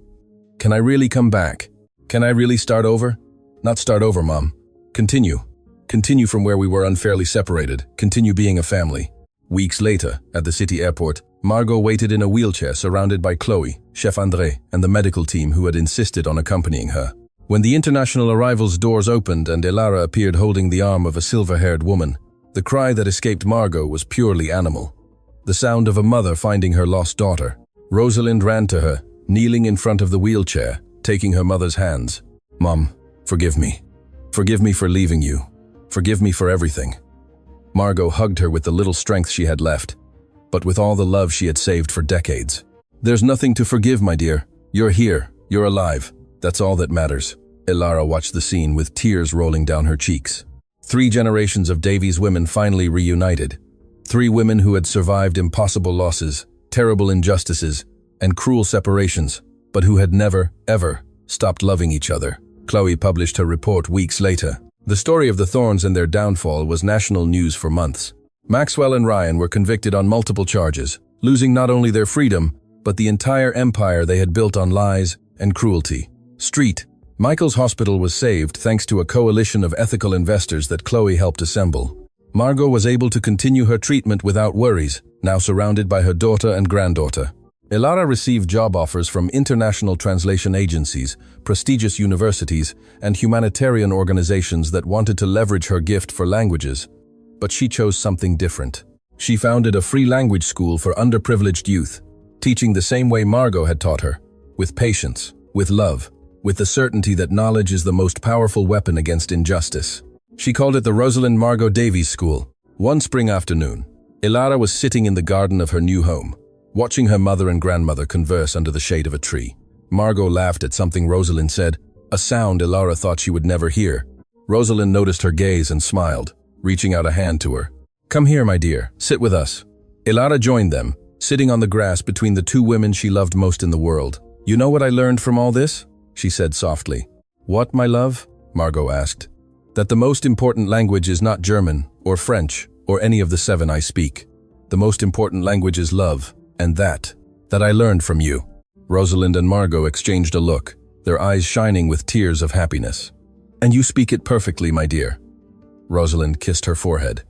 Can I really come back? Can I really start over? Not start over, Mom. Continue. Continue from where we were unfairly separated. Continue being a family." Weeks later, at the city airport, Margot waited in a wheelchair surrounded by Chloe, Chef André, and the medical team who had insisted on accompanying her. When the international arrivals doors opened and Ilara appeared holding the arm of a silver-haired woman, the cry that escaped Margot was purely animal. The sound of a mother finding her lost daughter. Rosalind ran to her, kneeling in front of the wheelchair, taking her mother's hands. "Mom, forgive me. Forgive me for leaving you. Forgive me for everything." Margot hugged her with the little strength she had left, but with all the love she had saved for decades. "There's nothing to forgive, my dear. You're here. You're alive. That's all that matters." Ilara watched the scene with tears rolling down her cheeks. 3 generations of Davies women finally reunited. 3 women who had survived impossible losses, terrible injustices, and cruel separations, but who had never, ever stopped loving each other. Chloe published her report weeks later. The story of the Thorns and their downfall was national news for months. Maxwell and Ryan were convicted on multiple charges, losing not only their freedom, but the entire empire they had built on lies and cruelty. Michael's hospital was saved thanks to a coalition of ethical investors that Chloe helped assemble. Margot was able to continue her treatment without worries, now surrounded by her daughter and granddaughter. Ilara received job offers from international translation agencies, prestigious universities, and humanitarian organizations that wanted to leverage her gift for languages. But she chose something different. She founded a free language school for underprivileged youth, teaching the same way Margot had taught her, with patience, with love, with the certainty that knowledge is the most powerful weapon against injustice. She called it the Rosalind Margot Davies School. One spring afternoon, Ilara was sitting in the garden of her new home, watching her mother and grandmother converse under the shade of a tree. Margot laughed at something Rosalind said, a sound Ilara thought she would never hear. Rosalind noticed her gaze and smiled, reaching out a hand to her. "Come here, my dear, sit with us." Ilara joined them, sitting on the grass between the 2 women she loved most in the world. "You know what I learned from all this?" she said softly. "What, my love?" Margot asked. "That the most important language is not German or French or any of the 7 I speak. The most important language is love, and that I learned from you." Rosalind and Margot exchanged a look, their eyes shining with tears of happiness. "And you speak it perfectly, my dear." Rosalind kissed her forehead.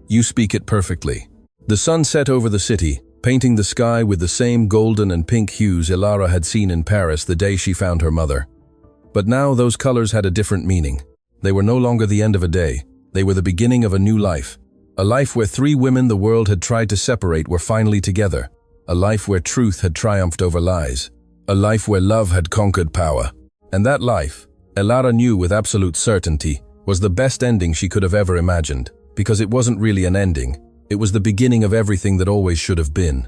"You speak it perfectly." The sun set over the city, painting the sky with the same golden and pink hues Ilara had seen in Paris the day she found her mother. But now those colors had a different meaning. They were no longer the end of a day. They were the beginning of a new life. A life where 3 women the world had tried to separate were finally together. A life where truth had triumphed over lies. A life where love had conquered power. And that life, Ilara knew with absolute certainty, was the best ending she could have ever imagined, because it wasn't really an ending. It was the beginning of everything that always should have been.